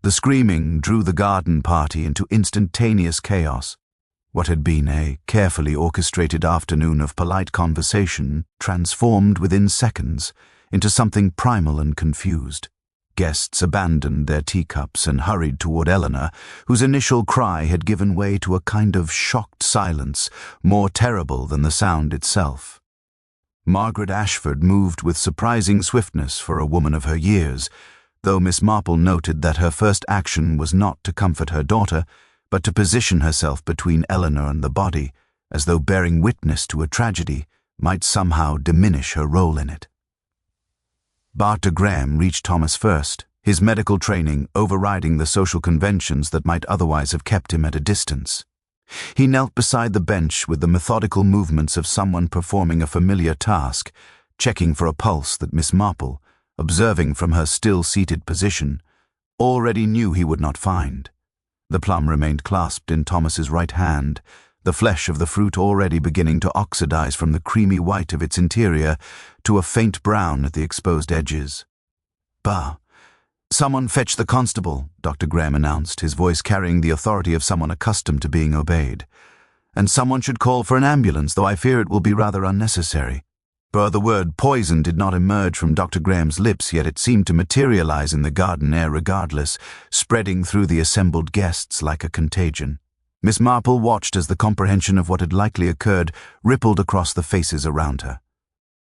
The screaming drew the garden party into instantaneous chaos. What had been a carefully orchestrated afternoon of polite conversation transformed within seconds into something primal and confused. Guests abandoned their teacups and hurried toward Eleanor, whose initial cry had given way to a kind of shocked silence, more terrible than the sound itself. Margaret Ashford moved with surprising swiftness for a woman of her years, though Miss Marple noted that her first action was not to comfort her daughter, but to position herself between Eleanor and the body, as though bearing witness to a tragedy might somehow diminish her role in it. Dr. Graham reached Thomas first, his medical training overriding the social conventions that might otherwise have kept him at a distance. He knelt beside the bench with the methodical movements of someone performing a familiar task, checking for a pulse that Miss Marple, observing from her still-seated position, already knew he would not find. The plum remained clasped in Thomas's right hand, the flesh of the fruit already beginning to oxidize from the creamy white of its interior to a faint brown at the exposed edges. "Bah! Someone fetch the constable," Dr. Graham announced, his voice carrying the authority of someone accustomed to being obeyed. "And someone should call for an ambulance, though I fear it will be rather unnecessary." For the word poison did not emerge from Dr. Graham's lips, yet it seemed to materialize in the garden air regardless, spreading through the assembled guests like a contagion. Miss Marple watched as the comprehension of what had likely occurred rippled across the faces around her.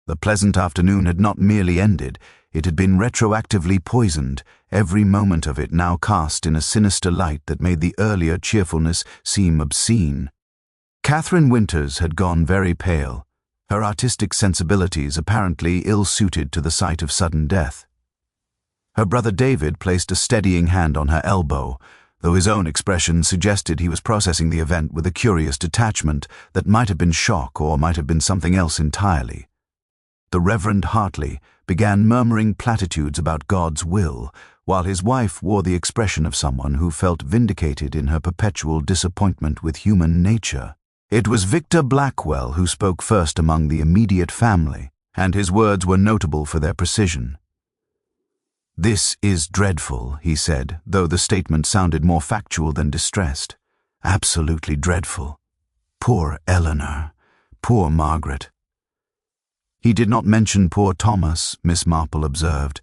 The pleasant afternoon had not merely ended, it had been retroactively poisoned, every moment of it now cast in a sinister light that made the earlier cheerfulness seem obscene. Catherine Winters had gone very pale, her artistic sensibilities apparently ill-suited to the sight of sudden death. Her brother David placed a steadying hand on her elbow, though his own expression suggested he was processing the event with a curious detachment that might have been shock or might have been something else entirely. The Reverend Hartley began murmuring platitudes about God's will, while his wife wore the expression of someone who felt vindicated in her perpetual disappointment with human nature. It was Victor Blackwell who spoke first among the immediate family, and his words were notable for their precision. "This is dreadful," he said, though the statement sounded more factual than distressed. "Absolutely dreadful. Poor Eleanor. Poor Margaret." "He did not mention poor Thomas," Miss Marple observed.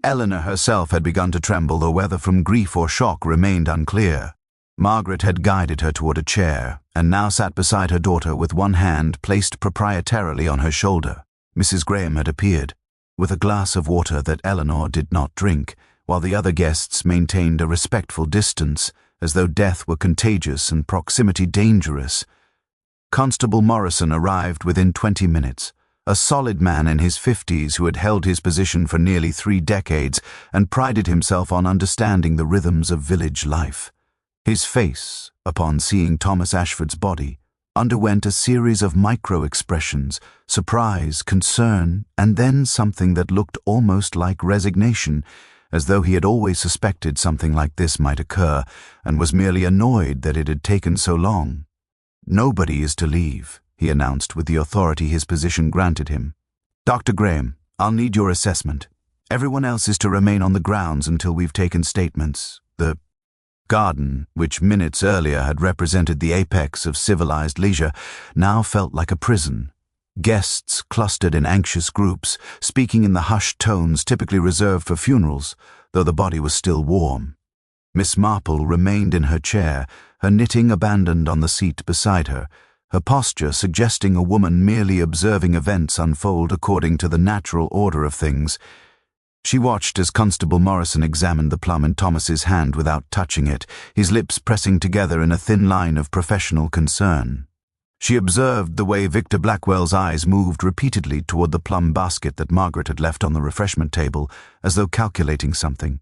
Eleanor herself had begun to tremble, though whether from grief or shock remained unclear. Margaret had guided her toward a chair, and now sat beside her daughter with one hand placed proprietarily on her shoulder. Mrs. Graham had appeared, with a glass of water that Eleanor did not drink, while the other guests maintained a respectful distance, as though death were contagious and proximity dangerous. Constable Morrison arrived within 20 minutes, a solid man in his 50s who had held his position for nearly 3 decades and prided himself on understanding the rhythms of village life. His face, upon seeing Thomas Ashford's body, underwent a series of micro-expressions, surprise, concern, and then something that looked almost like resignation, as though he had always suspected something like this might occur, and was merely annoyed that it had taken so long. "Nobody is to leave," he announced with the authority his position granted him. "Dr. Graham, I'll need your assessment. Everyone else is to remain on the grounds until we've taken statements." The garden, which minutes earlier had represented the apex of civilized leisure, now felt like a prison. Guests clustered in anxious groups, speaking in the hushed tones typically reserved for funerals, though the body was still warm. Miss Marple remained in her chair, her knitting abandoned on the seat beside her, her posture suggesting a woman merely observing events unfold according to the natural order of things. She watched as Constable Morrison examined the plum in Thomas's hand without touching it, his lips pressing together in a thin line of professional concern. She observed the way Victor Blackwell's eyes moved repeatedly toward the plum basket that Margaret had left on the refreshment table, as though calculating something.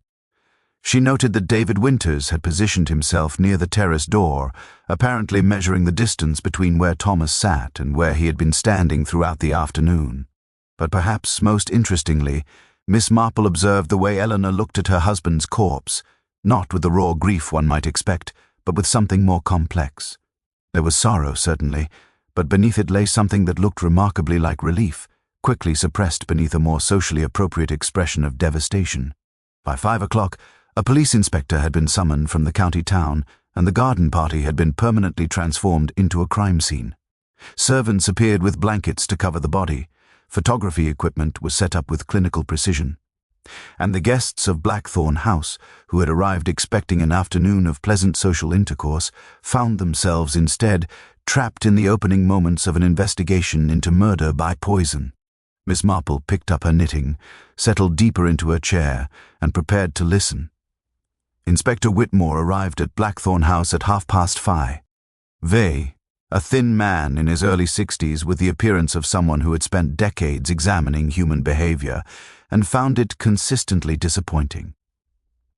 She noted that David Winters had positioned himself near the terrace door, apparently measuring the distance between where Thomas sat and where he had been standing throughout the afternoon. But perhaps most interestingly, Miss Marple observed the way Eleanor looked at her husband's corpse, not with the raw grief one might expect, but with something more complex. There was sorrow, certainly, but beneath it lay something that looked remarkably like relief, quickly suppressed beneath a more socially appropriate expression of devastation. By 5 o'clock, a police inspector had been summoned from the county town, and the garden party had been permanently transformed into a crime scene. Servants appeared with blankets to cover the body. Photography equipment was set up with clinical precision. And the guests of Blackthorn House, who had arrived expecting an afternoon of pleasant social intercourse, found themselves instead trapped in the opening moments of an investigation into murder by poison. Miss Marple picked up her knitting, settled deeper into her chair, and prepared to listen. Inspector Whitmore arrived at Blackthorn House at 5:30. Vey, a thin man in his early 60s with the appearance of someone who had spent decades examining human behavior and found it consistently disappointing.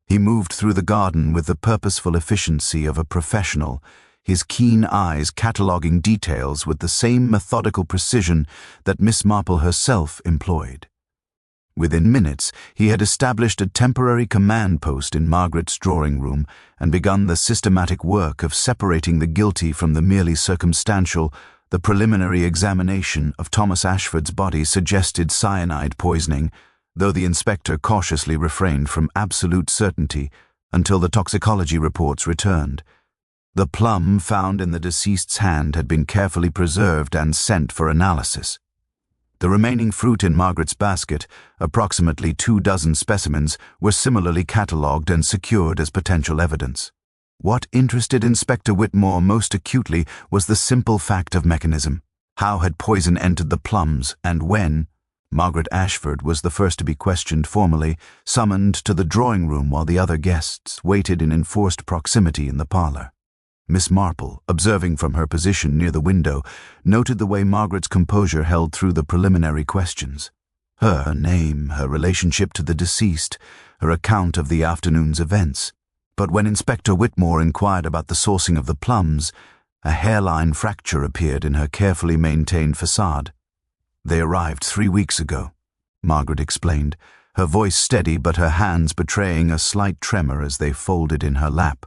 He moved through the garden with the purposeful efficiency of a professional, his keen eyes cataloguing details with the same methodical precision that Miss Marple herself employed. Within minutes, he had established a temporary command post in Margaret's drawing room and begun the systematic work of separating the guilty from the merely circumstantial. The preliminary examination of Thomas Ashford's body suggested cyanide poisoning, though the inspector cautiously refrained from absolute certainty until the toxicology reports returned. The plum found in the deceased's hand had been carefully preserved and sent for analysis. The remaining fruit in Margaret's basket, approximately 24 specimens, were similarly catalogued and secured as potential evidence. What interested Inspector Whitmore most acutely was the simple fact of mechanism. How had poison entered the plums, and when? Margaret Ashford was the first to be questioned formally, summoned to the drawing room while the other guests waited in enforced proximity in the parlor. Miss Marple, observing from her position near the window, noted the way Margaret's composure held through the preliminary questions. Her name, her relationship to the deceased, her account of the afternoon's events. But when Inspector Whitmore inquired about the sourcing of the plums, a hairline fracture appeared in her carefully maintained facade. "They arrived 3 weeks ago," Margaret explained, her voice steady but her hands betraying a slight tremor as they folded in her lap.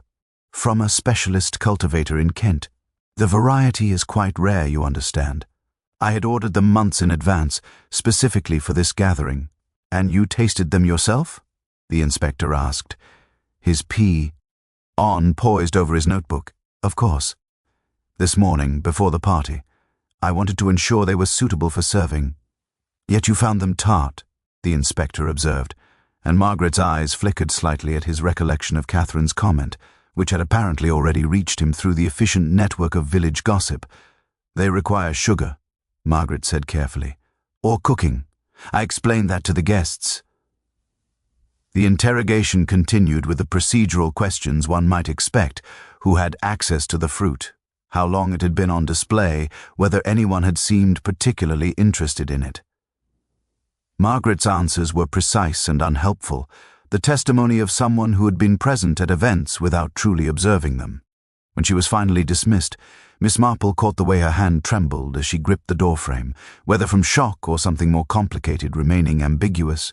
"From a specialist cultivator in Kent. The variety is quite rare, you understand. I had ordered them months in advance, specifically for this gathering." "And you tasted them yourself?" the inspector asked. His on poised over his notebook. "Of course. This morning, before the party. I wanted to ensure they were suitable for serving." "Yet you found them tart," the inspector observed, and Margaret's eyes flickered slightly at his recollection of Catherine's comment, which had apparently already reached him through the efficient network of village gossip. "They require sugar," Margaret said carefully. "Or cooking. I explained that to the guests." The interrogation continued with the procedural questions one might expect: who had access to the fruit, how long it had been on display, whether anyone had seemed particularly interested in it. Margaret's answers were precise and unhelpful, the testimony of someone who had been present at events without truly observing them. When she was finally dismissed, Miss Marple caught the way her hand trembled as she gripped the doorframe, whether from shock or something more complicated remaining ambiguous.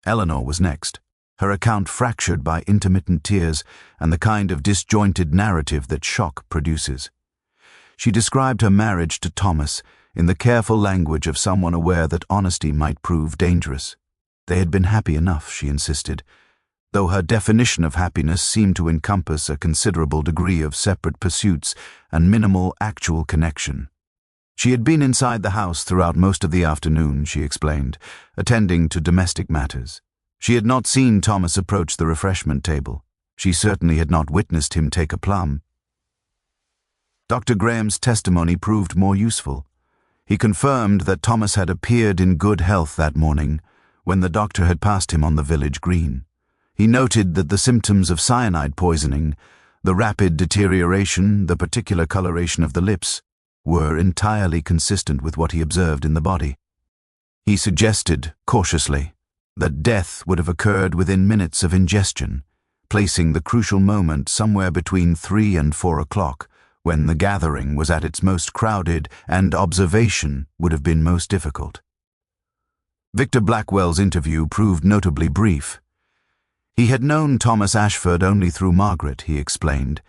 Eleanor was next, her account fractured by intermittent tears and the kind of disjointed narrative that shock produces. She described her marriage to Thomas in the careful language of someone aware that honesty might prove dangerous. They had been happy enough, she insisted, though her definition of happiness seemed to encompass a considerable degree of separate pursuits and minimal actual connection. She had been inside the house throughout most of the afternoon, she explained, attending to domestic matters. She had not seen Thomas approach the refreshment table. She certainly had not witnessed him take a plum. Dr. Graham's testimony proved more useful. He confirmed that Thomas had appeared in good health that morning, when the doctor had passed him on the village green. He noted that the symptoms of cyanide poisoning, the rapid deterioration, the particular coloration of the lips, were entirely consistent with what he observed in the body. He suggested, cautiously, that death would have occurred within minutes of ingestion, placing the crucial moment somewhere between 3 and 4 o'clock, when the gathering was at its most crowded and observation would have been most difficult. Victor Blackwell's interview proved notably brief. He had known Thomas Ashford only through Margaret, he explained,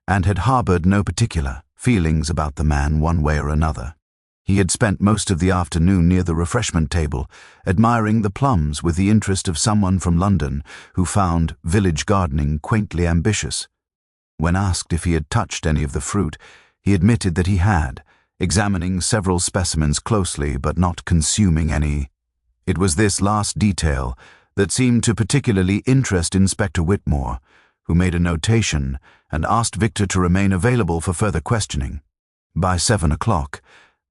and had harbored no particular feelings about the man one way or another. He had spent most of the afternoon near the refreshment table, admiring the plums with the interest of someone from London who found village gardening quaintly ambitious. When asked if he had touched any of the fruit, he admitted that he had, examining several specimens closely but not consuming any. It was this last detail that seemed to particularly interest Inspector Whitmore, who made a notation and asked Victor to remain available for further questioning. By 7 o'clock,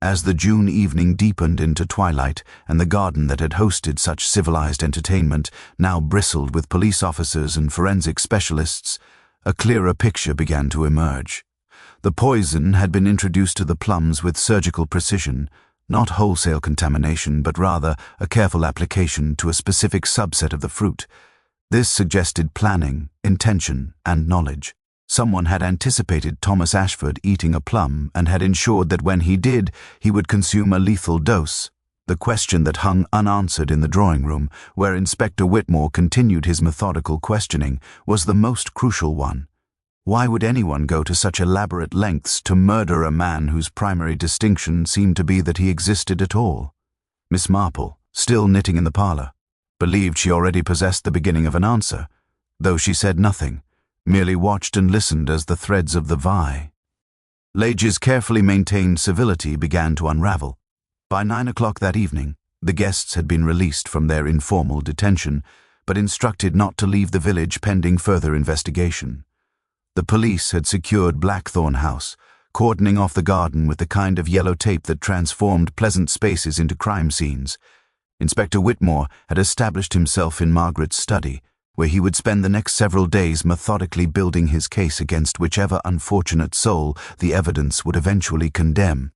as the June evening deepened into twilight and the garden that had hosted such civilized entertainment now bristled with police officers and forensic specialists, a clearer picture began to emerge. The poison had been introduced to the plums with surgical precision, not wholesale contamination, but rather a careful application to a specific subset of the fruit. This suggested planning, intention, and knowledge. Someone had anticipated Thomas Ashford eating a plum and had ensured that when he did, he would consume a lethal dose. The question that hung unanswered in the drawing room, where Inspector Whitmore continued his methodical questioning, was the most crucial one. Why would anyone go to such elaborate lengths to murder a man whose primary distinction seemed to be that he existed at all? Miss Marple, still knitting in the parlour, believed she already possessed the beginning of an answer, though she said nothing, merely watched and listened as the threads of the vie. Lage's carefully maintained civility began to unravel. By 9 o'clock that evening, the guests had been released from their informal detention, but instructed not to leave the village pending further investigation. The police had secured Blackthorn House, cordoning off the garden with the kind of yellow tape that transformed pleasant spaces into crime scenes. Inspector Whitmore had established himself in Margaret's study, where he would spend the next several days methodically building his case against whichever unfortunate soul the evidence would eventually condemn.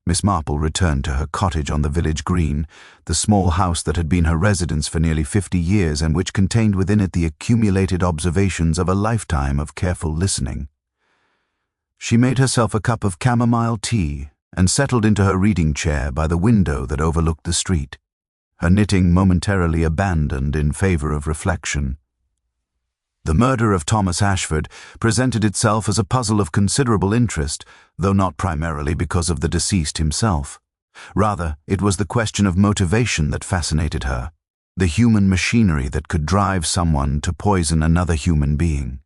Miss Marple returned to her cottage on the village green, the small house that had been her residence for nearly 50 years and which contained within it the accumulated observations of a lifetime of careful listening. She made herself a cup of chamomile tea and settled into her reading chair by the window that overlooked the street, her knitting momentarily abandoned in favor of reflection. The murder of Thomas Ashford presented itself as a puzzle of considerable interest, though not primarily because of the deceased himself. Rather, it was the question of motivation that fascinated her, the human machinery that could drive someone to poison another human being.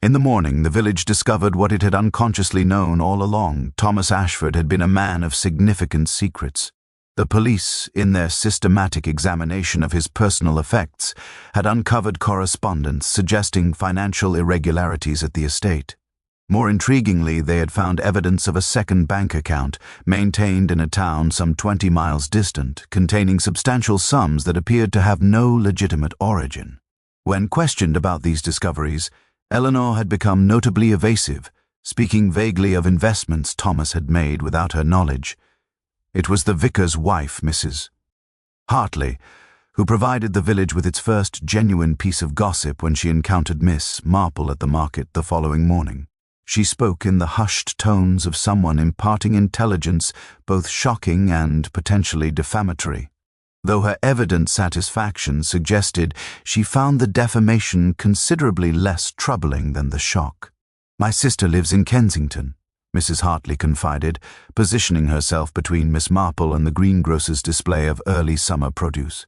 In the morning, the village discovered what it had unconsciously known all along. Thomas Ashford had been a man of significant secrets. The police, in their systematic examination of his personal effects, had uncovered correspondence suggesting financial irregularities at the estate. More intriguingly, they had found evidence of a second bank account, maintained in a town some 20 miles distant, containing substantial sums that appeared to have no legitimate origin. When questioned about these discoveries, Eleanor had become notably evasive, speaking vaguely of investments Thomas had made without her knowledge. It was the vicar's wife, Mrs. Hartley, who provided the village with its first genuine piece of gossip when she encountered Miss Marple at the market the following morning. She spoke in the hushed tones of someone imparting intelligence both shocking and potentially defamatory, though her evident satisfaction suggested she found the defamation considerably less troubling than the shock. "My sister lives in Kensington," Mrs. Hartley confided, positioning herself between Miss Marple and the greengrocer's display of early summer produce.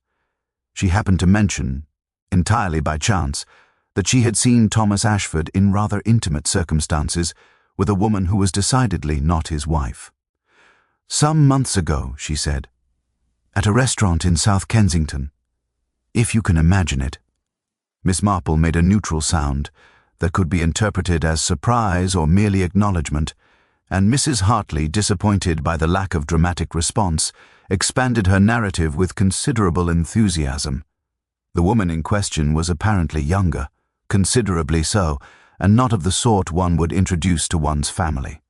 She happened to mention, entirely by chance, that she had seen Thomas Ashford in rather intimate circumstances with a woman who was decidedly not his wife. "Some months ago," she said, "at a restaurant in South Kensington. If you can imagine it." Miss Marple made a neutral sound that could be interpreted as surprise or merely acknowledgement, and Mrs. Hartley, disappointed by the lack of dramatic response, expanded her narrative with considerable enthusiasm. The woman in question was apparently younger, considerably so, and not of the sort one would introduce to one's family.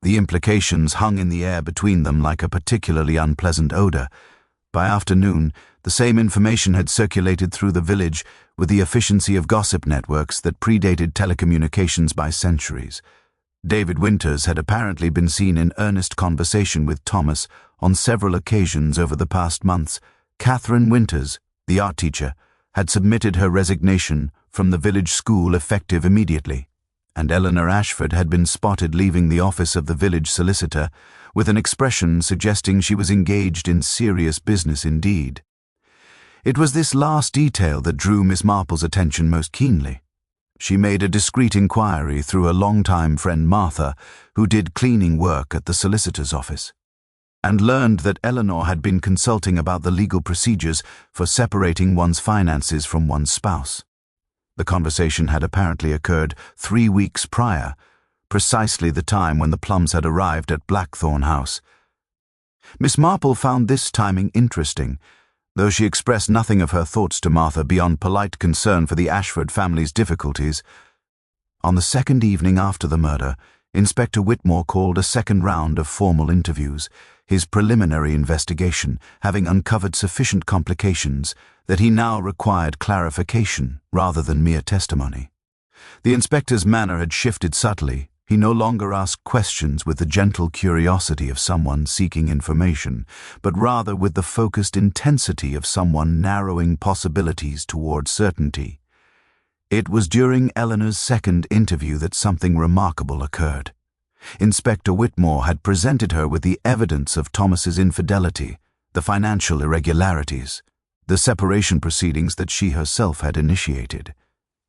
The implications hung in the air between them like a particularly unpleasant odor. By afternoon, the same information had circulated through the village with the efficiency of gossip networks that predated telecommunications by centuries. David Winters had apparently been seen in earnest conversation with Thomas on several occasions over the past months. Catherine Winters, the art teacher, had submitted her resignation from the village school effective immediately. and Eleanor Ashford had been spotted leaving the office of the village solicitor with an expression suggesting she was engaged in serious business indeed. It was this last detail that drew Miss Marple's attention most keenly. She made a discreet inquiry through a long-time friend Martha, who did cleaning work at the solicitor's office, and learned that Eleanor had been consulting about the legal procedures for separating one's finances from one's spouse. The conversation had apparently occurred 3 weeks prior, precisely the time when the Plums had arrived at Blackthorn House. Miss Marple found this timing interesting, though she expressed nothing of her thoughts to Martha beyond polite concern for the Ashford family's difficulties. On the second evening after the murder, Inspector Whitmore called a second round of formal interviews, his preliminary investigation having uncovered sufficient complications that he now required clarification rather than mere testimony. The inspector's manner had shifted subtly. He no longer asked questions with the gentle curiosity of someone seeking information, but rather with the focused intensity of someone narrowing possibilities toward certainty. It was during Eleanor's second interview that something remarkable occurred. Inspector Whitmore had presented her with the evidence of Thomas's infidelity, the financial irregularities, the separation proceedings that she herself had initiated.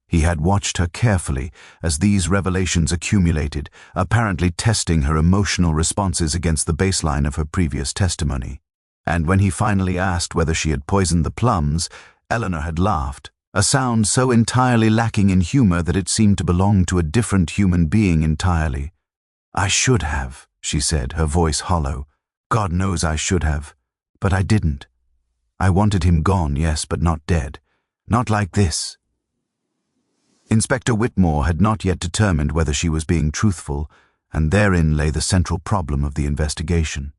He had watched her carefully as these revelations accumulated, apparently testing her emotional responses against the baseline of her previous testimony. And when he finally asked whether she had poisoned the Plums, Eleanor had laughed, a sound so entirely lacking in humor that it seemed to belong to a different human being entirely. "I should have," she said, her voice hollow. "God knows I should have. But I didn't. I wanted him gone, yes, but not dead. Not like this." Inspector Whitmore had not yet determined whether she was being truthful, and therein lay the central problem of the investigation.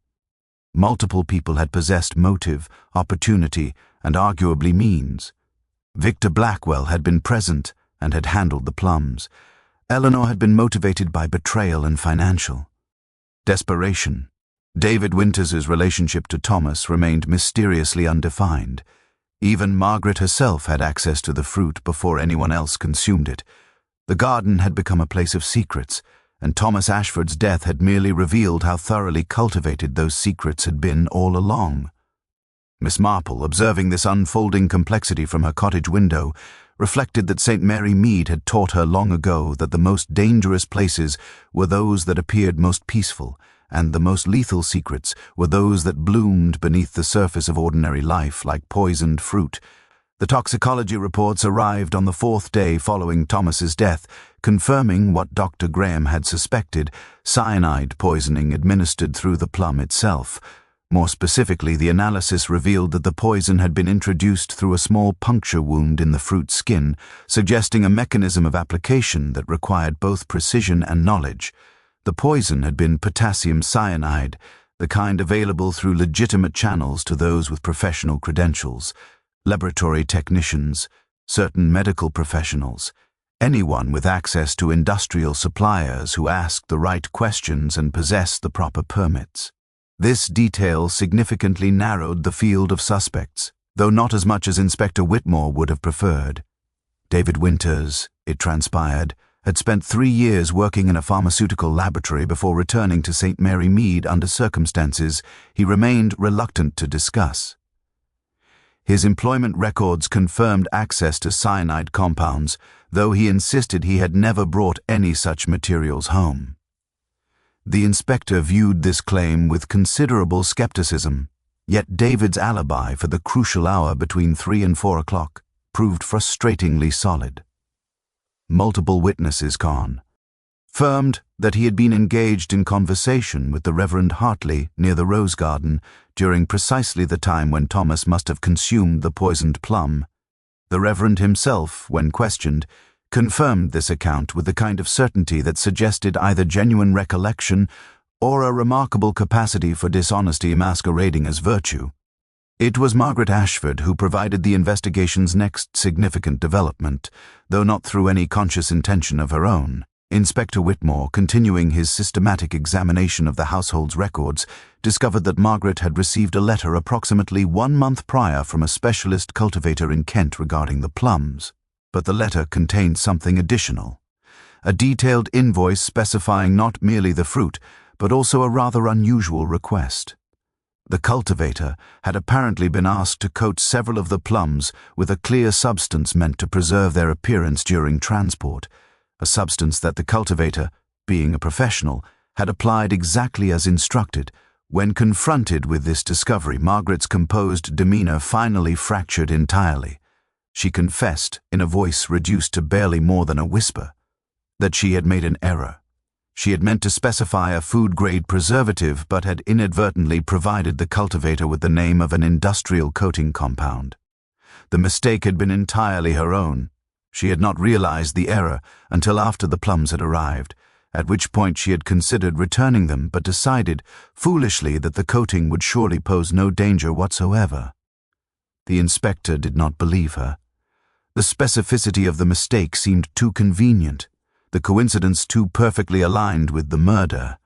Multiple people had possessed motive, opportunity, and arguably means. Victor Blackwell had been present and had handled the Plums. Eleanor had been motivated by betrayal and financial desperation. David Winters's relationship to Thomas remained mysteriously undefined. Even Margaret herself had access to the fruit before anyone else consumed it. The garden had become a place of secrets, and Thomas Ashford's death had merely revealed how thoroughly cultivated those secrets had been all along. Miss Marple, observing this unfolding complexity from her cottage window, reflected that St. Mary Mead had taught her long ago that the most dangerous places were those that appeared most peaceful, and the most lethal secrets were those that bloomed beneath the surface of ordinary life like poisoned fruit. The toxicology reports arrived on the 4th day following Thomas's death, confirming what Dr. Graham had suspected: cyanide poisoning administered through the plum itself. More specifically, the analysis revealed that the poison had been introduced through a small puncture wound in the fruit's skin, suggesting a mechanism of application that required both precision and knowledge. The poison had been potassium cyanide, the kind available through legitimate channels to those with professional credentials, laboratory technicians, certain medical professionals, anyone with access to industrial suppliers who asked the right questions and possessed the proper permits. This detail significantly narrowed the field of suspects, though not as much as Inspector Whitmore would have preferred. David Winters, it transpired, had spent 3 years working in a pharmaceutical laboratory before returning to St. Mary Mead under circumstances he remained reluctant to discuss. His employment records confirmed access to cyanide compounds, though he insisted he had never brought any such materials home. The inspector viewed this claim with considerable skepticism, yet David's alibi for the crucial hour between 3 and 4 o'clock proved frustratingly solid. Multiple witnesses confirmed that he had been engaged in conversation with the Reverend Hartley near the Rose Garden during precisely the time when Thomas must have consumed the poisoned plum. The Reverend himself, when questioned, confirmed this account with the kind of certainty that suggested either genuine recollection or a remarkable capacity for dishonesty masquerading as virtue. It was Margaret Ashford who provided the investigation's next significant development, though not through any conscious intention of her own. Inspector Whitmore, continuing his systematic examination of the household's records, discovered that Margaret had received a letter approximately 1 month prior from a specialist cultivator in Kent regarding the plums. But the letter contained something additional. a detailed invoice specifying not merely the fruit, but also a rather unusual request. The cultivator had apparently been asked to coat several of the plums with a clear substance meant to preserve their appearance during transport, a substance that the cultivator, being a professional, had applied exactly as instructed. When confronted with this discovery, Margaret's composed demeanor finally fractured entirely. She confessed, in a voice reduced to barely more than a whisper, that she had made an error. She had meant to specify a food-grade preservative but had inadvertently provided the cultivator with the name of an industrial coating compound. The mistake had been entirely her own. She had not realized the error until after the plums had arrived, at which point she had considered returning them but decided, foolishly, that the coating would surely pose no danger whatsoever. The inspector did not believe her. The specificity of the mistake seemed too convenient, the coincidence too perfectly aligned with the murder.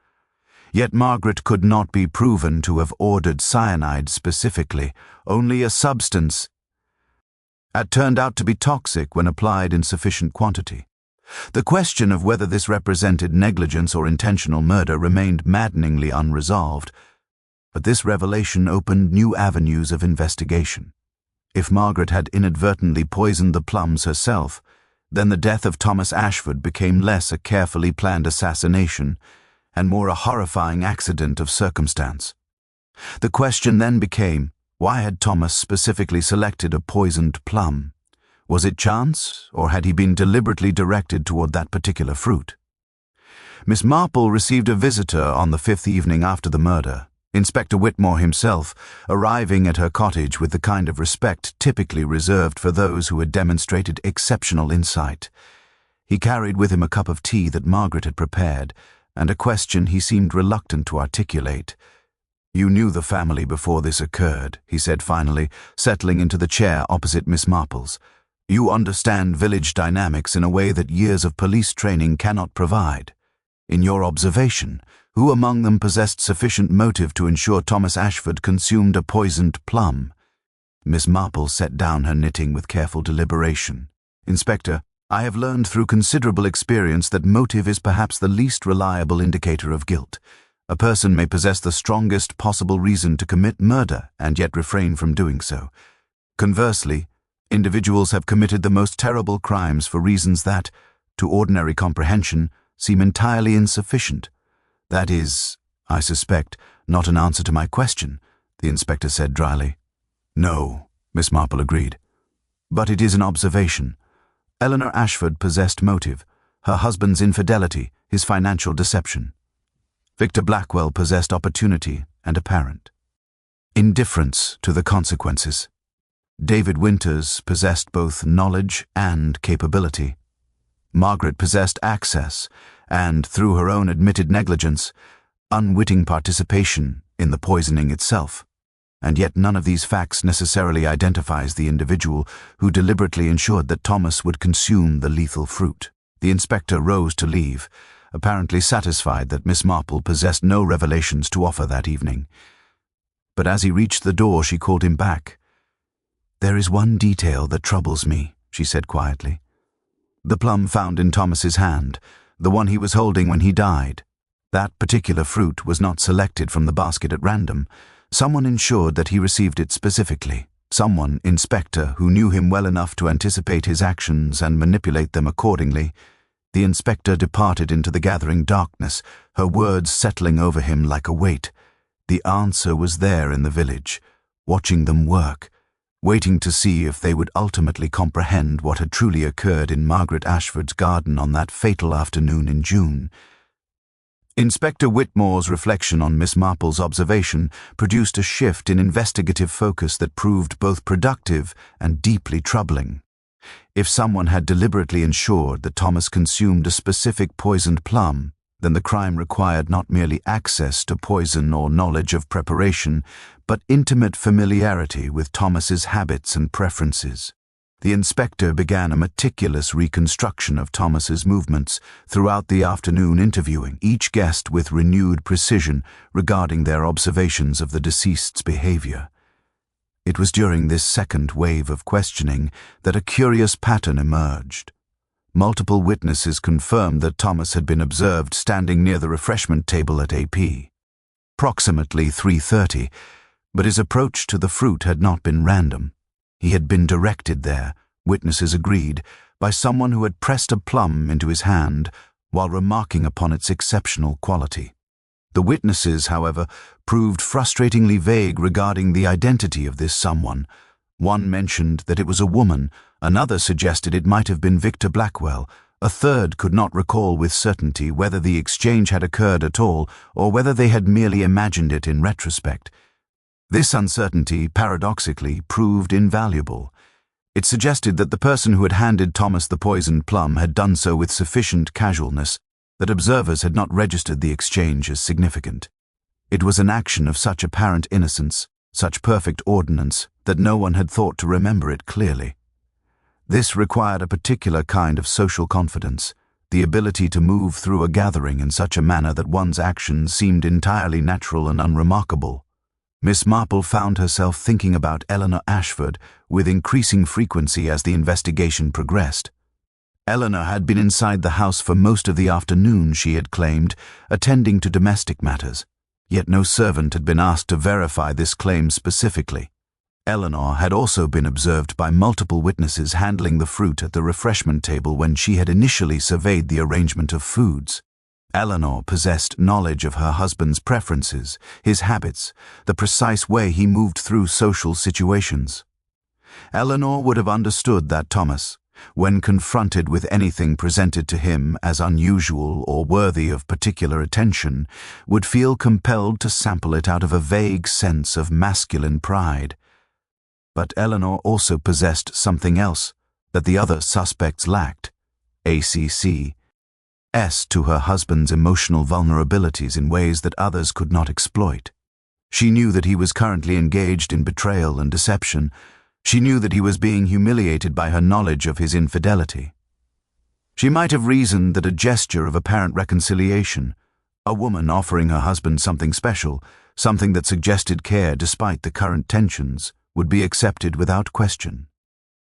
Yet Margaret could not be proven to have ordered cyanide specifically, only a substance had turned out to be toxic when applied in sufficient quantity. The question of whether this represented negligence or intentional murder remained maddeningly unresolved, but this revelation opened new avenues of investigation. If Margaret had inadvertently poisoned the plums herself, then the death of Thomas Ashford became less a carefully planned assassination and more a horrifying accident of circumstance. The question then became, why had Thomas specifically selected a poisoned plum? Was it chance, or had he been deliberately directed toward that particular fruit? Miss Marple received a visitor on the 5th evening after the murder, Inspector Whitmore himself, arriving at her cottage with the kind of respect typically reserved for those who had demonstrated exceptional insight. He carried with him a cup of tea that Margaret had prepared, and a question he seemed reluctant to articulate. "You knew the family before this occurred," he said finally, settling into the chair opposite Miss Marple's. "You understand village dynamics in a way that years of police training cannot provide. In your observation, who among them possessed sufficient motive to ensure Thomas Ashford consumed a poisoned plum?" Miss Marple set down her knitting with careful deliberation. "Inspector, I have learned through considerable experience that motive is perhaps the least reliable indicator of guilt. A person may possess the strongest possible reason to commit murder and yet refrain from doing so. Conversely, individuals have committed the most terrible crimes for reasons that, to ordinary comprehension, seem entirely insufficient. That is, I suspect, not an answer to my question," the inspector said dryly. "No," Miss Marple agreed. "But it is an observation. Eleanor Ashford possessed motive, her husband's infidelity, his financial deception. Victor Blackwell possessed opportunity and apparent indifference to the consequences. David Winters possessed both knowledge and capability. Margaret possessed access and, through her own admitted negligence, unwitting participation in the poisoning itself. And yet none of these facts necessarily identifies the individual who deliberately ensured that Thomas would consume the lethal fruit." The inspector rose to leave, apparently satisfied that Miss Marple possessed no revelations to offer that evening. But as he reached the door, she called him back. "There is one detail that troubles me," she said quietly. "The plum found in Thomas's hand, the one he was holding when he died. That particular fruit was not selected from the basket at random. Someone ensured that he received it specifically. Someone, Inspector, who knew him well enough to anticipate his actions and manipulate them accordingly." The inspector departed into the gathering darkness, her words settling over him like a weight. The answer was there in the village, watching them work, waiting to see if they would ultimately comprehend what had truly occurred in Margaret Ashford's garden on that fatal afternoon in June. Inspector Whitmore's reflection on Miss Marple's observation produced a shift in investigative focus that proved both productive and deeply troubling. If someone had deliberately ensured that Thomas consumed a specific poisoned plum, then the crime required not merely access to poison or knowledge of preparation, but intimate familiarity with Thomas's habits and preferences. The inspector began a meticulous reconstruction of Thomas's movements throughout the afternoon, interviewing each guest with renewed precision regarding their observations of the deceased's behavior. It was during this second wave of questioning that a curious pattern emerged. multiple witnesses confirmed that Thomas had been observed standing near the refreshment table at AP. Approximately 3:30, but his approach to the fruit had not been random. He had been directed there, witnesses agreed, by someone who had pressed a plum into his hand while remarking upon its exceptional quality. The witnesses, however, proved frustratingly vague regarding the identity of this someone. One mentioned that it was a woman, another suggested it might have been Victor Blackwell, a third could not recall with certainty whether the exchange had occurred at all or whether they had merely imagined it in retrospect. This uncertainty, paradoxically, proved invaluable. It suggested that the person who had handed Thomas the poisoned plum had done so with sufficient casualness that observers had not registered the exchange as significant. It was an action of such apparent innocence, such perfect ordinance, that no one had thought to remember it clearly. This required a particular kind of social confidence, the ability to move through a gathering in such a manner that one's actions seemed entirely natural and unremarkable. Miss Marple found herself thinking about Eleanor Ashford with increasing frequency as the investigation progressed. Eleanor had been inside the house for most of the afternoon, she had claimed, attending to domestic matters, yet no servant had been asked to verify this claim specifically. Eleanor had also been observed by multiple witnesses handling the fruit at the refreshment table when she had initially surveyed the arrangement of foods. Eleanor possessed knowledge of her husband's preferences, his habits, the precise way he moved through social situations. Eleanor would have understood that Thomas, when confronted with anything presented to him as unusual or worthy of particular attention, would feel compelled to sample it out of a vague sense of masculine pride. But Eleanor also possessed something else that the other suspects lacked: access to her husband's emotional vulnerabilities in ways that others could not exploit. She knew that he was currently engaged in betrayal and deception. She knew that he was being humiliated by her knowledge of his infidelity. She might have reasoned that a gesture of apparent reconciliation, a woman offering her husband something special, something that suggested care despite the current tensions, would be accepted without question.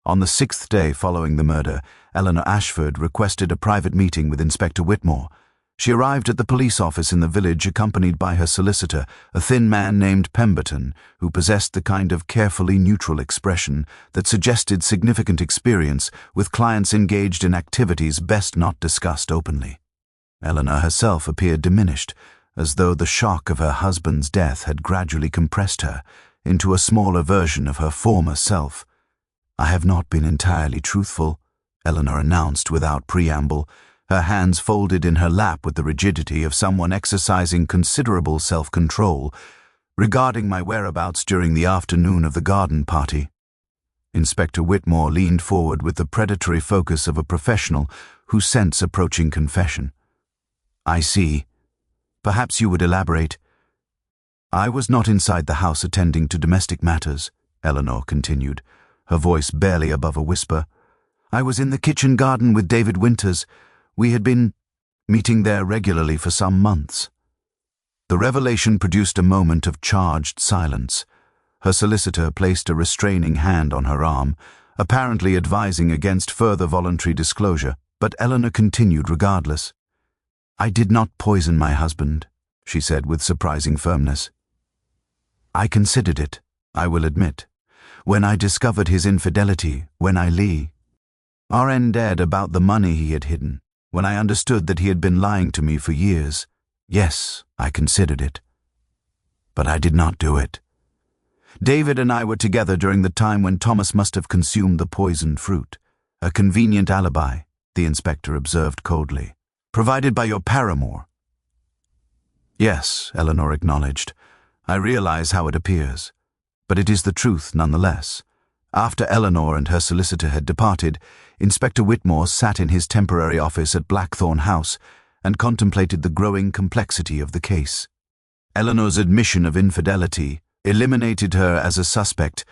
On the 6th day following the murder, Eleanor Ashford requested a private meeting with Inspector Whitmore. She arrived at the police office in the village accompanied by her solicitor, a thin man named Pemberton, who possessed the kind of carefully neutral expression that suggested significant experience with clients engaged in activities best not discussed openly. Eleanor herself appeared diminished, as though the shock of her husband's death had gradually compressed her into a smaller version of her former self. "I have not been entirely truthful," Eleanor announced without preamble, her hands folded in her lap with the rigidity of someone exercising considerable self-control, regarding my whereabouts during the afternoon of the garden party. Inspector Whitmore leaned forward with the predatory focus of a professional who scents approaching confession. "I see. Perhaps you would elaborate." "I was not inside the house attending to domestic matters," Eleanor continued, her voice barely above a whisper. "I was in the kitchen garden with David Winters. We had been meeting there regularly for some months." The revelation produced a moment of charged silence. Her solicitor placed a restraining hand on her arm, apparently advising against further voluntary disclosure, but Eleanor continued regardless. "I did not poison my husband," she said with surprising firmness. "I considered it, I will admit, when I discovered his infidelity, when I RN'd about the money he had hidden, when I understood that he had been lying to me for years. Yes, I considered it. But I did not do it. David and I were together during the time when Thomas must have consumed the poisoned fruit. A convenient alibi," the inspector observed coldly. "Provided by your paramour." "Yes," Eleanor acknowledged. "I realize how it appears. But it is the truth nonetheless." After Eleanor and her solicitor had departed, Inspector Whitmore sat in his temporary office at Blackthorn House and contemplated the growing complexity of the case. Eleanor's admission of infidelity eliminated her as a suspect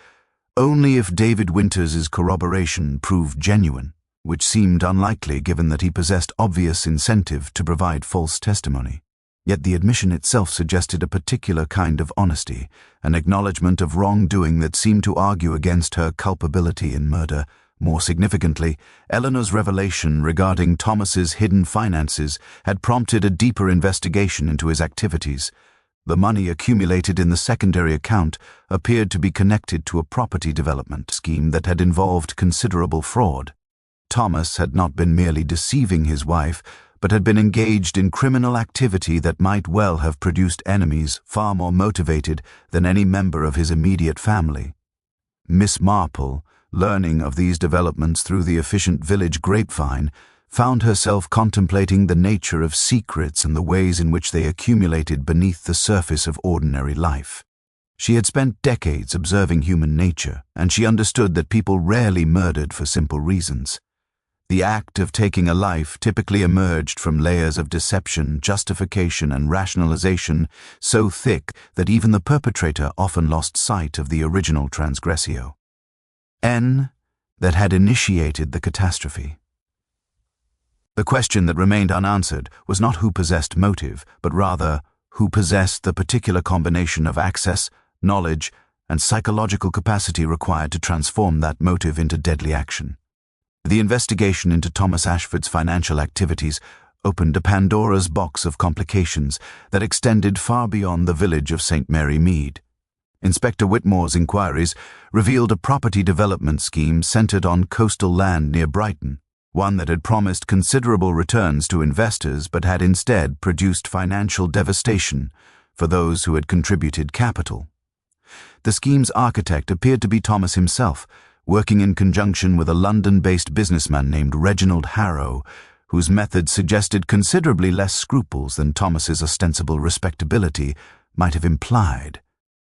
only if David Winters' corroboration proved genuine, which seemed unlikely given that he possessed obvious incentive to provide false testimony. Yet the admission itself suggested a particular kind of honesty, an acknowledgement of wrongdoing that seemed to argue against her culpability in murder, More significantly, Eleanor's revelation regarding Thomas's hidden finances had prompted a deeper investigation into his activities. The money accumulated in the secondary account appeared to be connected to a property development scheme that had involved considerable fraud. Thomas had not been merely deceiving his wife, but had been engaged in criminal activity that might well have produced enemies far more motivated than any member of his immediate family. Miss Marple, learning of these developments through the efficient village grapevine, found herself contemplating the nature of secrets and the ways in which they accumulated beneath the surface of ordinary life. She had spent decades observing human nature, and she understood that people rarely murdered for simple reasons. The act of taking a life typically emerged from layers of deception, justification, and rationalization so thick that even the perpetrator often lost sight of the original transgressio. That had initiated the catastrophe. The question that remained unanswered was not who possessed motive, but rather who possessed the particular combination of access, knowledge, and psychological capacity required to transform that motive into deadly action. The investigation into Thomas Ashford's financial activities opened a Pandora's box of complications that extended far beyond the village of St. Mary Mead. Inspector Whitmore's inquiries revealed a property development scheme centered on coastal land near Brighton, one that had promised considerable returns to investors but had instead produced financial devastation for those who had contributed capital. The scheme's architect appeared to be Thomas himself, working in conjunction with a London-based businessman named Reginald Harrow, whose methods suggested considerably less scruples than Thomas's ostensible respectability might have implied.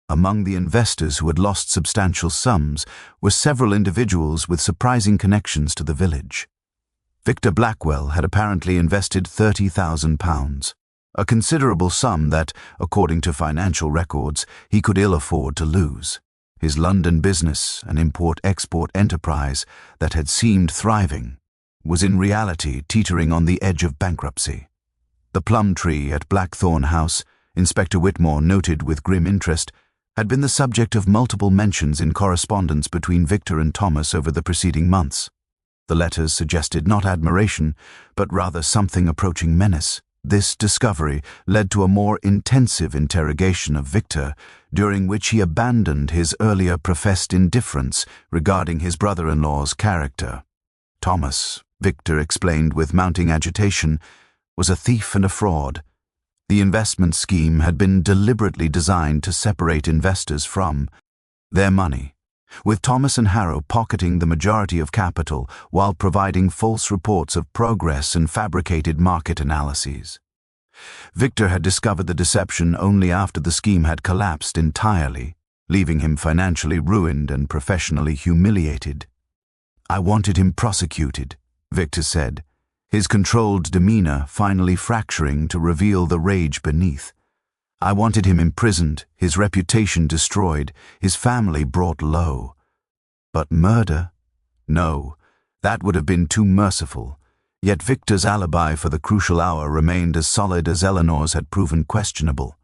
Among the investors who had lost substantial sums were several individuals with surprising connections to the village. Victor Blackwell had apparently invested £30,000, a considerable sum that, according to financial records, he could ill afford to lose. His London business, an import-export enterprise that had seemed thriving, was in reality teetering on the edge of bankruptcy. The plum tree at Blackthorn House, Inspector Whitmore noted with grim interest, had been the subject of multiple mentions in correspondence between Victor and Thomas over the preceding months. The letters suggested not admiration, but rather something approaching menace. This discovery led to a more intensive interrogation of Victor, during which he abandoned his earlier professed indifference regarding his brother-in-law's character. Thomas, Victor explained with mounting agitation, was a thief and a fraud. The investment scheme had been deliberately designed to separate investors from their money, with Thomas and Harrow pocketing the majority of capital while providing false reports of progress and fabricated market analyses. Victor had discovered the deception only after the scheme had collapsed entirely, leaving him financially ruined and professionally humiliated. "I wanted him prosecuted," Victor said, his controlled demeanor finally fracturing to reveal the rage beneath. "I wanted him imprisoned, his reputation destroyed, his family brought low. But murder? No, that would have been too merciful." Yet Victor's alibi for the crucial hour remained as solid as Eleanor's had proven questionable.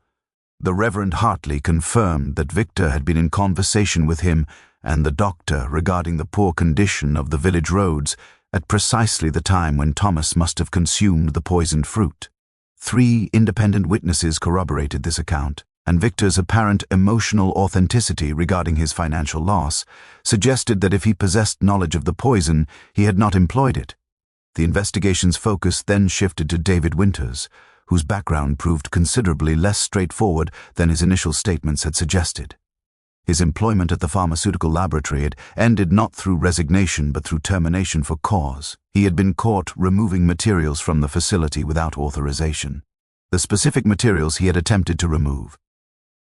The Reverend Hartley confirmed that Victor had been in conversation with him and the doctor regarding the poor condition of the village roads at precisely the time when Thomas must have consumed the poisoned fruit. 3 independent witnesses corroborated this account, and Victor's apparent emotional authenticity regarding his financial loss suggested that if he possessed knowledge of the poison, he had not employed it. The investigation's focus then shifted to David Winters, whose background proved considerably less straightforward than his initial statements had suggested. His employment at the pharmaceutical laboratory had ended not through resignation but through termination for cause. He had been caught removing materials from the facility without authorization. The specific materials he had attempted to remove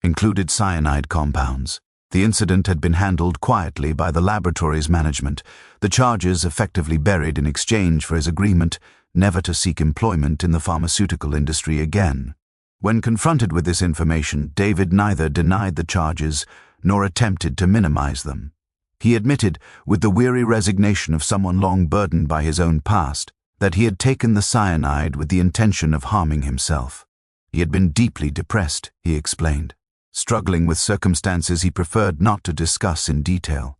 included cyanide compounds. The incident had been handled quietly by the laboratory's management, the charges effectively buried in exchange for his agreement never to seek employment in the pharmaceutical industry again. When confronted with this information, David neither denied the charges nor attempted to minimize them. He admitted, with the weary resignation of someone long burdened by his own past, that he had taken the cyanide with the intention of harming himself. He had been deeply depressed, he explained, struggling with circumstances he preferred not to discuss in detail.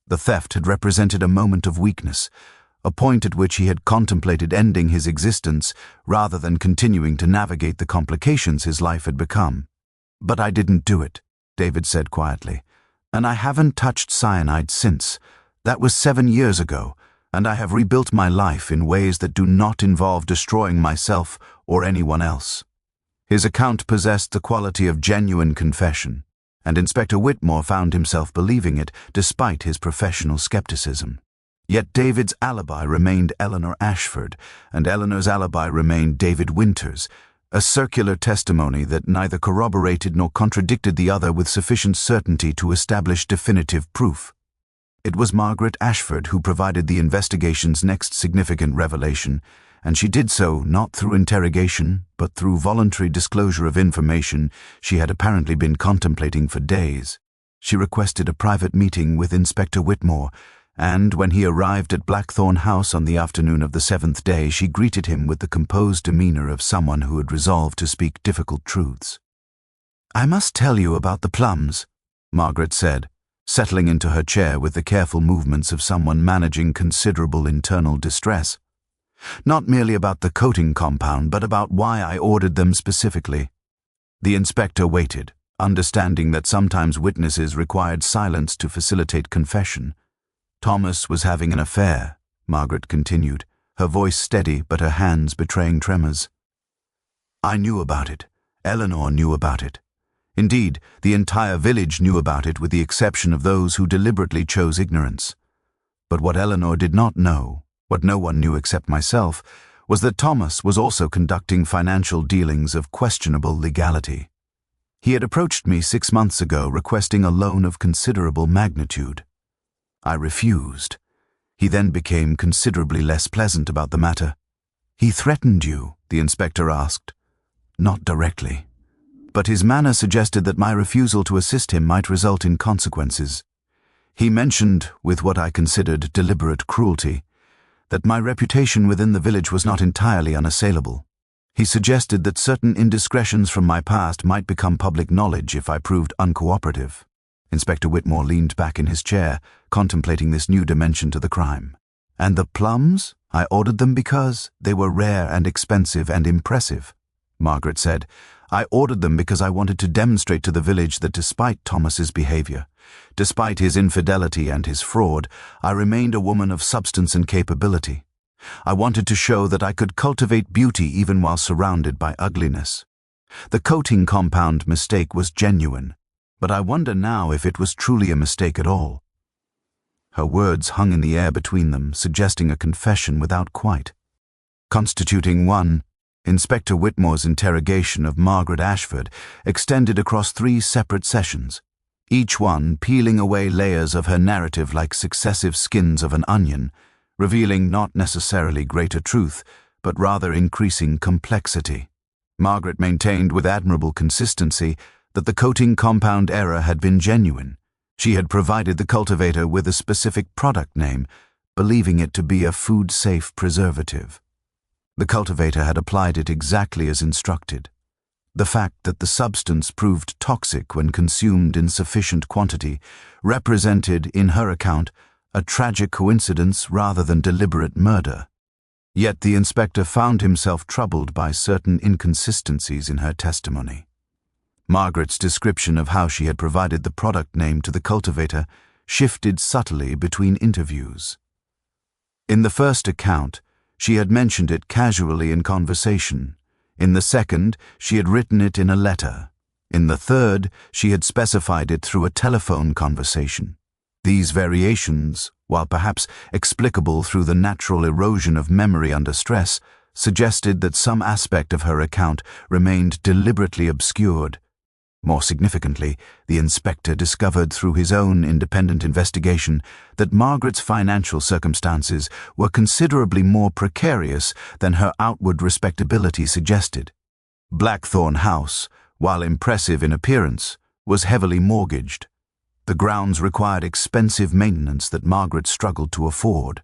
The theft had represented a moment of weakness, a point at which he had contemplated ending his existence rather than continuing to navigate the complications his life had become. "But I didn't do it," David said quietly. "And I haven't touched cyanide since. That was 7 years ago, and I have rebuilt my life in ways that do not involve destroying myself or anyone else." His account possessed the quality of genuine confession, and Inspector Whitmore found himself believing it despite his professional skepticism. Yet David's alibi remained Eleanor Ashford, and Eleanor's alibi remained David Winters, a circular testimony that neither corroborated nor contradicted the other with sufficient certainty to establish definitive proof. It was Margaret Ashford who provided the investigation's next significant revelation, and she did so not through interrogation, but through voluntary disclosure of information she had apparently been contemplating for days. She requested a private meeting with Inspector Whitmore, and when he arrived at Blackthorn House on the afternoon of the 7th day, she greeted him with the composed demeanor of someone who had resolved to speak difficult truths. "I must tell you about the plums," Margaret said, settling into her chair with the careful movements of someone managing considerable internal distress. "Not merely about the coating compound, but about why I ordered them specifically." The inspector waited, understanding that sometimes witnesses required silence to facilitate confession. "Thomas was having an affair," Margaret continued, her voice steady but her hands betraying tremors. "I knew about it. Eleanor knew about it. Indeed, the entire village knew about it with the exception of those who deliberately chose ignorance. But what Eleanor did not know, what no one knew except myself, was that Thomas was also conducting financial dealings of questionable legality. He had approached me 6 months ago requesting a loan of considerable magnitude. I refused. He then became considerably less pleasant about the matter. "He threatened you?" the inspector asked. "Not directly. But his manner suggested that my refusal to assist him might result in consequences. He mentioned, with what I considered deliberate cruelty, that my reputation within the village was not entirely unassailable. He suggested that certain indiscretions from my past might become public knowledge if I proved uncooperative." Inspector Whitmore leaned back in his chair, contemplating this new dimension to the crime. "And the plums? I ordered them because they were rare and expensive and impressive," Margaret said. "I ordered them because I wanted to demonstrate to the village that despite Thomas's behavior, despite his infidelity and his fraud, I remained a woman of substance and capability. I wanted to show that I could cultivate beauty even while surrounded by ugliness. The coating compound mistake was genuine, but I wonder now if it was truly a mistake at all." Her words hung in the air between them, suggesting a confession without quite. Constituting one, Inspector Whitmore's interrogation of Margaret Ashford extended across 3 separate sessions, each one peeling away layers of her narrative like successive skins of an onion, revealing not necessarily greater truth, but rather increasing complexity. Margaret maintained with admirable consistency that the coating compound error had been genuine. She had provided the cultivator with a specific product name, believing it to be a food-safe preservative. The cultivator had applied it exactly as instructed. The fact that the substance proved toxic when consumed in sufficient quantity represented, in her account, a tragic coincidence rather than deliberate murder. Yet the inspector found himself troubled by certain inconsistencies in her testimony. Margaret's description of how she had provided the product name to the cultivator shifted subtly between interviews. In the first account, she had mentioned it casually in conversation. In the second, she had written it in a letter. In the third, she had specified it through a telephone conversation. These variations, while perhaps explicable through the natural erosion of memory under stress, suggested that some aspect of her account remained deliberately obscured. More significantly, the inspector discovered through his own independent investigation that Margaret's financial circumstances were considerably more precarious than her outward respectability suggested. Blackthorn House, while impressive in appearance, was heavily mortgaged. The grounds required expensive maintenance that Margaret struggled to afford.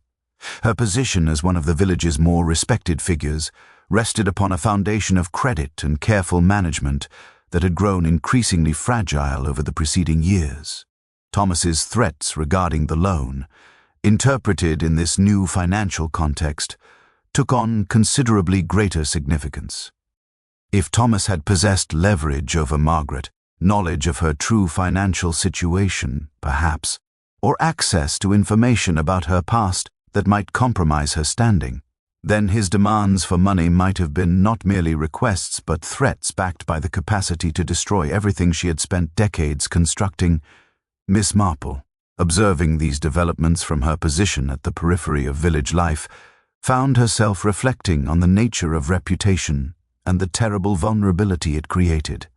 Her position as one of the village's more respected figures rested upon a foundation of credit and careful management that had grown increasingly fragile over the preceding years. Thomas's threats regarding the loan, interpreted in this new financial context, took on considerably greater significance. If Thomas had possessed leverage over Margaret, knowledge of her true financial situation, perhaps, or access to information about her past that might compromise her standing, then his demands for money might have been not merely requests but threats backed by the capacity to destroy everything she had spent decades constructing. Miss Marple, observing these developments from her position at the periphery of village life, found herself reflecting on the nature of reputation and the terrible vulnerability it created.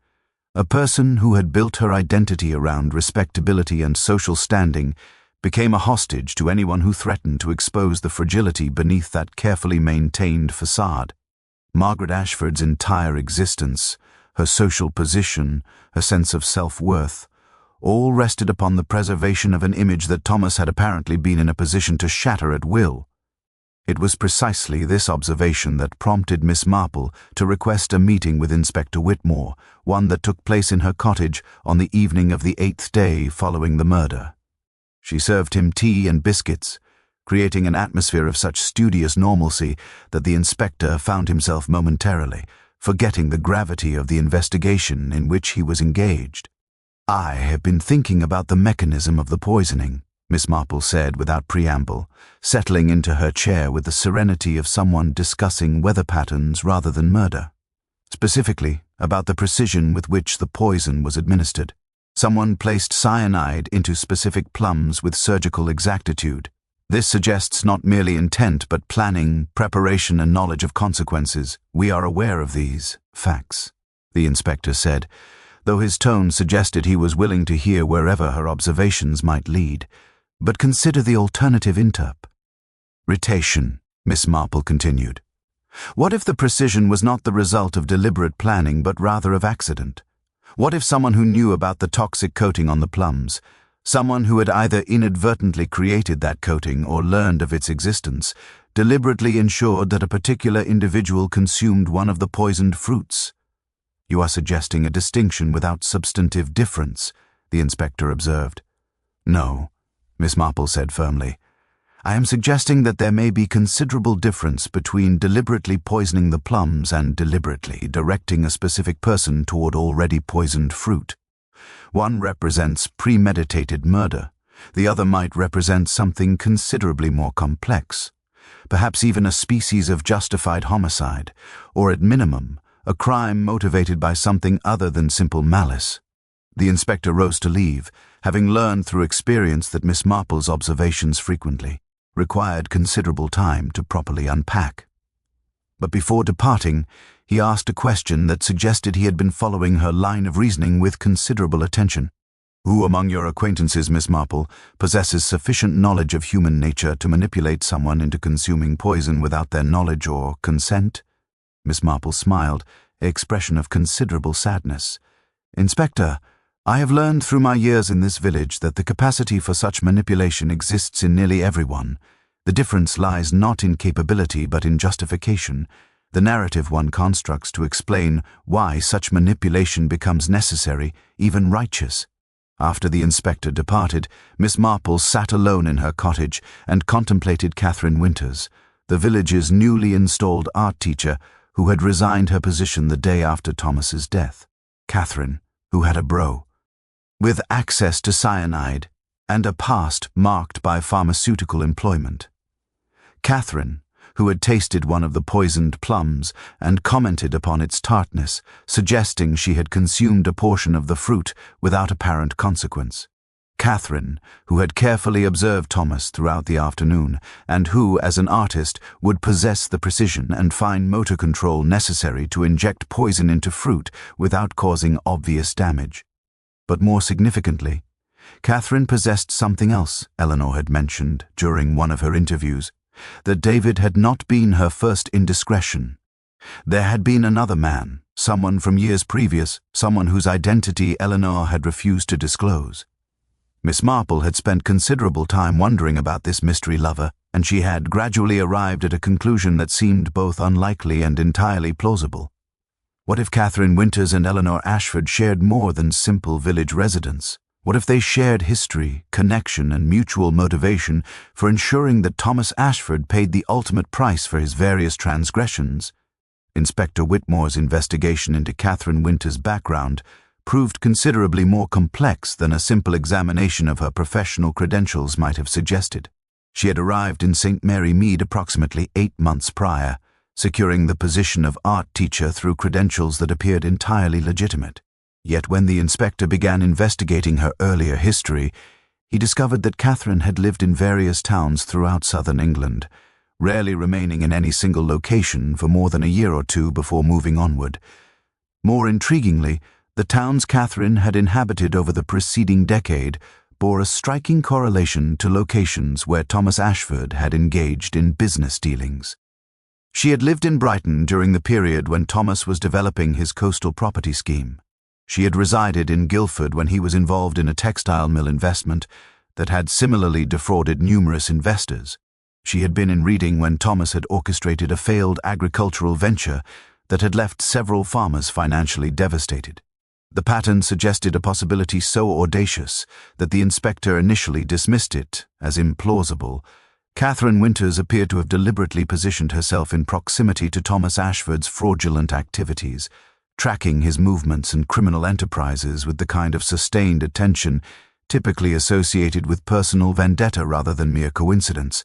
A person who had built her identity around respectability and social standing became a hostage to anyone who threatened to expose the fragility beneath that carefully maintained facade. Margaret Ashford's entire existence, her social position, her sense of self-worth, all rested upon the preservation of an image that Thomas had apparently been in a position to shatter at will. It was precisely this observation that prompted Miss Marple to request a meeting with Inspector Whitmore, one that took place in her cottage on the evening of the 8th day following the murder. She served him tea and biscuits, creating an atmosphere of such studious normalcy that the inspector found himself momentarily forgetting the gravity of the investigation in which he was engaged. "I have been thinking about the mechanism of the poisoning," Miss Marple said without preamble, settling into her chair with the serenity of someone discussing weather patterns rather than murder. Specifically, about the precision with which the poison was administered. Someone placed cyanide into specific plums with surgical exactitude. This suggests not merely intent but planning, preparation, and knowledge of consequences. "We are aware of these facts," the inspector said, though his tone suggested he was willing to hear wherever her observations might lead. "But consider the alternative interpretation," Miss Marple continued. "What if the precision was not the result of deliberate planning but rather of accident? What if someone who knew about the toxic coating on the plums, someone who had either inadvertently created that coating or learned of its existence, deliberately ensured that a particular individual consumed one of the poisoned fruits?" "You are suggesting a distinction without substantive difference," the inspector observed. "No," Miss Marple said firmly. "I am suggesting that there may be considerable difference between deliberately poisoning the plums and deliberately directing a specific person toward already poisoned fruit. One represents premeditated murder. The other might represent something considerably more complex, perhaps even a species of justified homicide, or at minimum, a crime motivated by something other than simple malice." The inspector rose to leave, having learned through experience that Miss Marple's observations frequently required considerable time to properly unpack. But before departing, he asked a question that suggested he had been following her line of reasoning with considerable attention. "Who among your acquaintances, Miss Marple, possesses sufficient knowledge of human nature to manipulate someone into consuming poison without their knowledge or consent?" Miss Marple smiled, an expression of considerable sadness. "Inspector, I have learned through my years in this village that the capacity for such manipulation exists in nearly everyone. The difference lies not in capability but in justification, the narrative one constructs to explain why such manipulation becomes necessary, even righteous." After the inspector departed, Miss Marple sat alone in her cottage and contemplated Catherine Winters, the village's newly installed art teacher who had resigned her position the day after Thomas's death. Catherine, who had a bro with access to cyanide and a past marked by pharmaceutical employment. Catherine, who had tasted one of the poisoned plums and commented upon its tartness, suggesting she had consumed a portion of the fruit without apparent consequence. Catherine, who had carefully observed Thomas throughout the afternoon, and who, as an artist, would possess the precision and fine motor control necessary to inject poison into fruit without causing obvious damage. But more significantly, Catherine possessed something else Eleanor had mentioned during one of her interviews, that David had not been her first indiscretion. There had been another man, someone from years previous, someone whose identity Eleanor had refused to disclose. Miss Marple had spent considerable time wondering about this mystery lover, and she had gradually arrived at a conclusion that seemed both unlikely and entirely plausible. What if Catherine Winters and Eleanor Ashford shared more than simple village residence? What if they shared history, connection, and mutual motivation for ensuring that Thomas Ashford paid the ultimate price for his various transgressions? Inspector Whitmore's investigation into Catherine Winter's background proved considerably more complex than a simple examination of her professional credentials might have suggested. She had arrived in St. Mary Mead approximately 8 months prior, securing the position of art teacher through credentials that appeared entirely legitimate. Yet when the inspector began investigating her earlier history, he discovered that Catherine had lived in various towns throughout southern England, rarely remaining in any single location for more than a year or two before moving onward. More intriguingly, the towns Catherine had inhabited over the preceding decade bore a striking correlation to locations where Thomas Ashford had engaged in business dealings. She had lived in Brighton during the period when Thomas was developing his coastal property scheme. She had resided in Guildford when he was involved in a textile mill investment that had similarly defrauded numerous investors. She had been in Reading when Thomas had orchestrated a failed agricultural venture that had left several farmers financially devastated. The pattern suggested a possibility so audacious that the inspector initially dismissed it as implausible. Catherine Winters appeared to have deliberately positioned herself in proximity to Thomas Ashford's fraudulent activities, tracking his movements and criminal enterprises with the kind of sustained attention typically associated with personal vendetta rather than mere coincidence.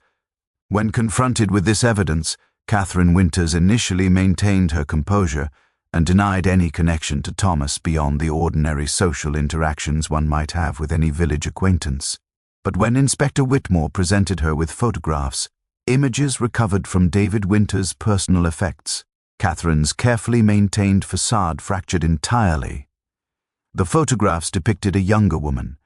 When confronted with this evidence, Catherine Winters initially maintained her composure and denied any connection to Thomas beyond the ordinary social interactions one might have with any village acquaintance. But when Inspector Whitmore presented her with photographs, images recovered from David Winters' personal effects, Catherine's carefully maintained facade fractured entirely. The photographs depicted a younger woman,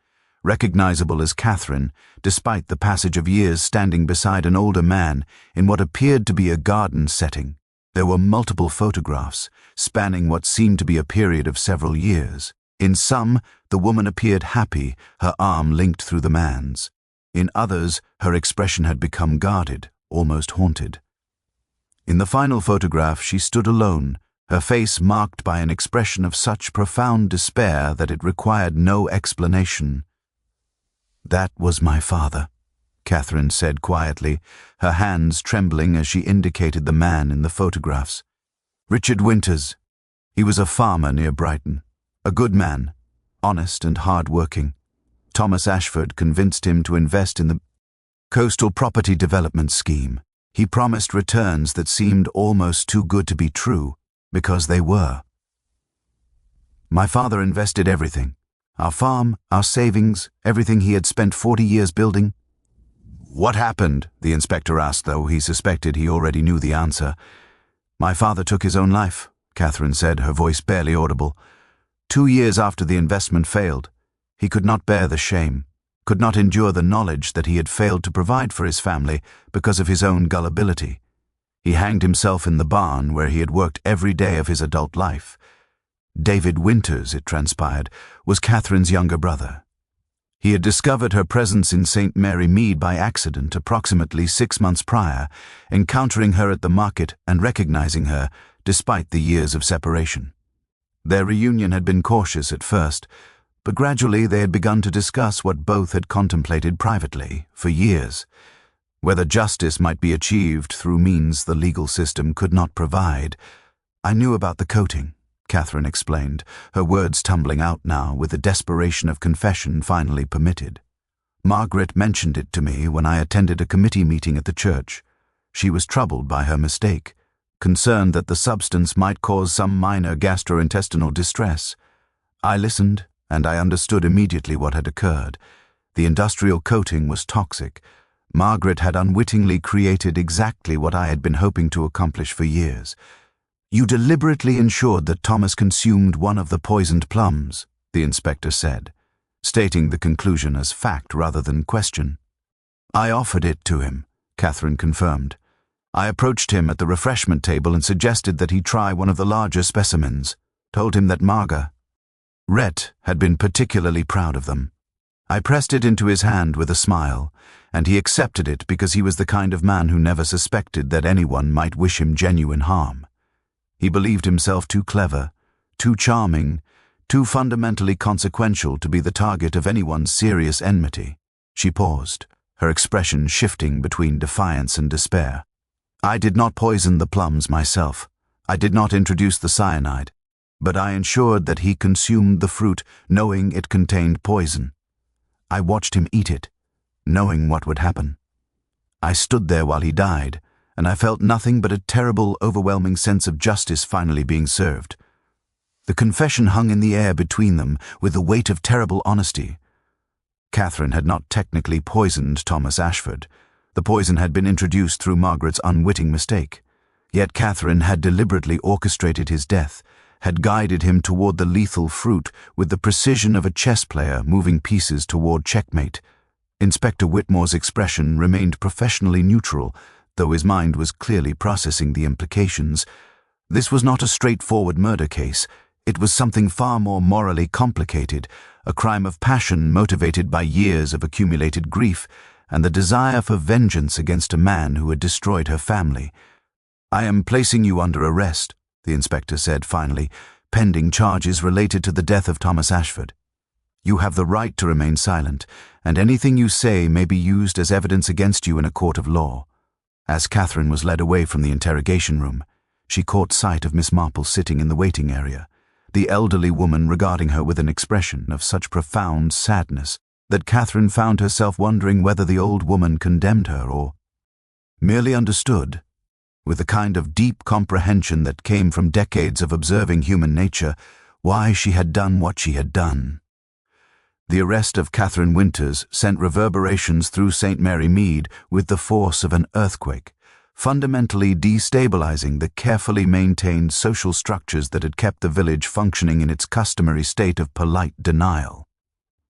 recognizable as Catherine, despite the passage of years standing beside an older man in what appeared to be a garden setting. There were multiple photographs, spanning what seemed to be a period of several years. In some, the woman appeared happy, her arm linked through the man's. In others, her expression had become guarded, almost haunted. In the final photograph, she stood alone, her face marked by an expression of such profound despair that it required no explanation. "That was my father," Catherine said quietly, her hands trembling as she indicated the man in the photographs. "Richard Winters. He was a farmer near Brighton. A good man, honest and hard-working. Thomas Ashford convinced him to invest in the coastal property development scheme. He promised returns that seemed almost too good to be true, because they were. My father invested everything. Our farm, our savings, everything he had spent 40 years building." "What happened?" the inspector asked, though he suspected he already knew the answer. "My father took his own life," Catherine said, her voice barely audible. 2 years after the investment failed. He could not bear the shame, could not endure the knowledge that he had failed to provide for his family because of his own gullibility. He hanged himself in the barn where he had worked every day of his adult life. David Winters, it transpired, was Catherine's younger brother. He had discovered her presence in St. Mary Mead by accident approximately 6 months prior, encountering her at the market and recognizing her, despite the years of separation. Their reunion had been cautious at first, but gradually they had begun to discuss what both had contemplated privately for years, whether justice might be achieved through means the legal system could not provide. "I knew about the coating," Catherine explained, her words tumbling out now with the desperation of confession finally permitted. "Margaret mentioned it to me when I attended a committee meeting at the church. She was troubled by her mistake, concerned that the substance might cause some minor gastrointestinal distress. I listened, and I understood immediately what had occurred. The industrial coating was toxic. Margaret had unwittingly created exactly what I had been hoping to accomplish for years. You deliberately ensured that Thomas consumed one of the poisoned plums, the inspector said, stating the conclusion as fact rather than question. I offered it to him, Catherine confirmed. I approached him at the refreshment table and suggested that he try one of the larger specimens, told him that Margaret had been particularly proud of them. I pressed it into his hand with a smile, and he accepted it because he was the kind of man who never suspected that anyone might wish him genuine harm. He believed himself too clever, too charming, too fundamentally consequential to be the target of anyone's serious enmity. She paused, her expression shifting between defiance and despair. I did not poison the plums myself. I did not introduce the cyanide, but I ensured that he consumed the fruit, knowing it contained poison. I watched him eat it, knowing what would happen. I stood there while he died, and I felt nothing but a terrible, overwhelming sense of justice finally being served. The confession hung in the air between them with the weight of terrible honesty. Catherine had not technically poisoned Thomas Ashford. The poison had been introduced through Margaret's unwitting mistake. Yet Catherine had deliberately orchestrated his death, had guided him toward the lethal fruit with the precision of a chess player moving pieces toward checkmate. Inspector Whitmore's expression remained professionally neutral, though his mind was clearly processing the implications. This was not a straightforward murder case. It was something far more morally complicated, a crime of passion motivated by years of accumulated grief and the desire for vengeance against a man who had destroyed her family. I am placing you under arrest, the inspector said finally, pending charges related to the death of Thomas Ashford. You have the right to remain silent, and anything you say may be used as evidence against you in a court of law. As Catherine was led away from the interrogation room, she caught sight of Miss Marple sitting in the waiting area, the elderly woman regarding her with an expression of such profound sadness that Catherine found herself wondering whether the old woman condemned her or merely understood, with a kind of deep comprehension that came from decades of observing human nature, why she had done what she had done. The arrest of Catherine Winters sent reverberations through St. Mary Mead with the force of an earthquake, fundamentally destabilizing the carefully maintained social structures that had kept the village functioning in its customary state of polite denial.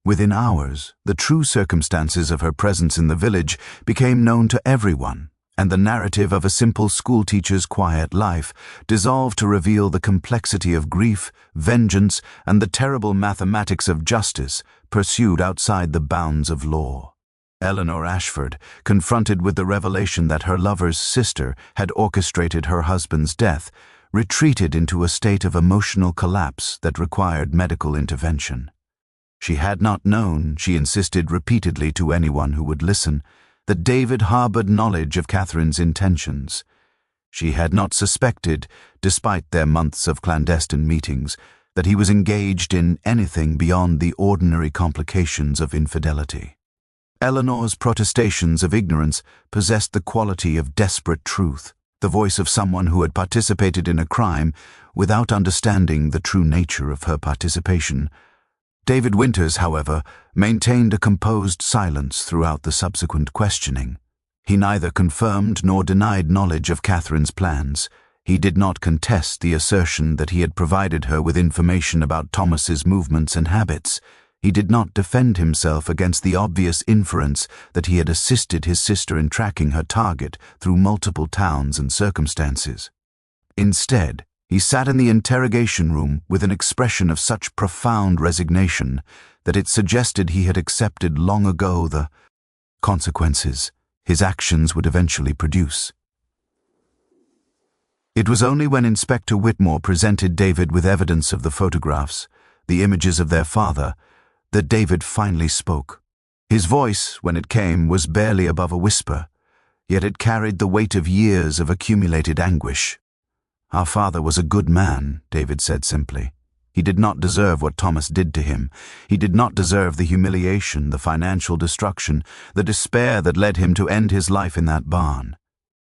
Within hours, the true circumstances of her presence in the village became known to everyone, and the narrative of a simple schoolteacher's quiet life dissolved to reveal the complexity of grief, vengeance, and the terrible mathematics of justice pursued outside the bounds of law. Eleanor Ashford, confronted with the revelation that her lover's sister had orchestrated her husband's death, retreated into a state of emotional collapse that required medical intervention. She had not known, she insisted repeatedly to anyone who would listen, that David harbored knowledge of Catherine's intentions. She had not suspected, despite their months of clandestine meetings, that he was engaged in anything beyond the ordinary complications of infidelity. Eleanor's protestations of ignorance possessed the quality of desperate truth, the voice of someone who had participated in a crime without understanding the true nature of her participation. David Winters, however, maintained a composed silence throughout the subsequent questioning. He neither confirmed nor denied knowledge of Catherine's plans. He did not contest the assertion that he had provided her with information about Thomas's movements and habits. He did not defend himself against the obvious inference that he had assisted his sister in tracking her target through multiple towns and circumstances. Instead, he sat in the interrogation room with an expression of such profound resignation that it suggested he had accepted long ago the consequences his actions would eventually produce. It was only when Inspector Whitmore presented David with evidence of the photographs, the images of their father, that David finally spoke. His voice, when it came, was barely above a whisper, yet it carried the weight of years of accumulated anguish. Our father was a good man, David said simply. He did not deserve what Thomas did to him. He did not deserve the humiliation, the financial destruction, the despair that led him to end his life in that barn.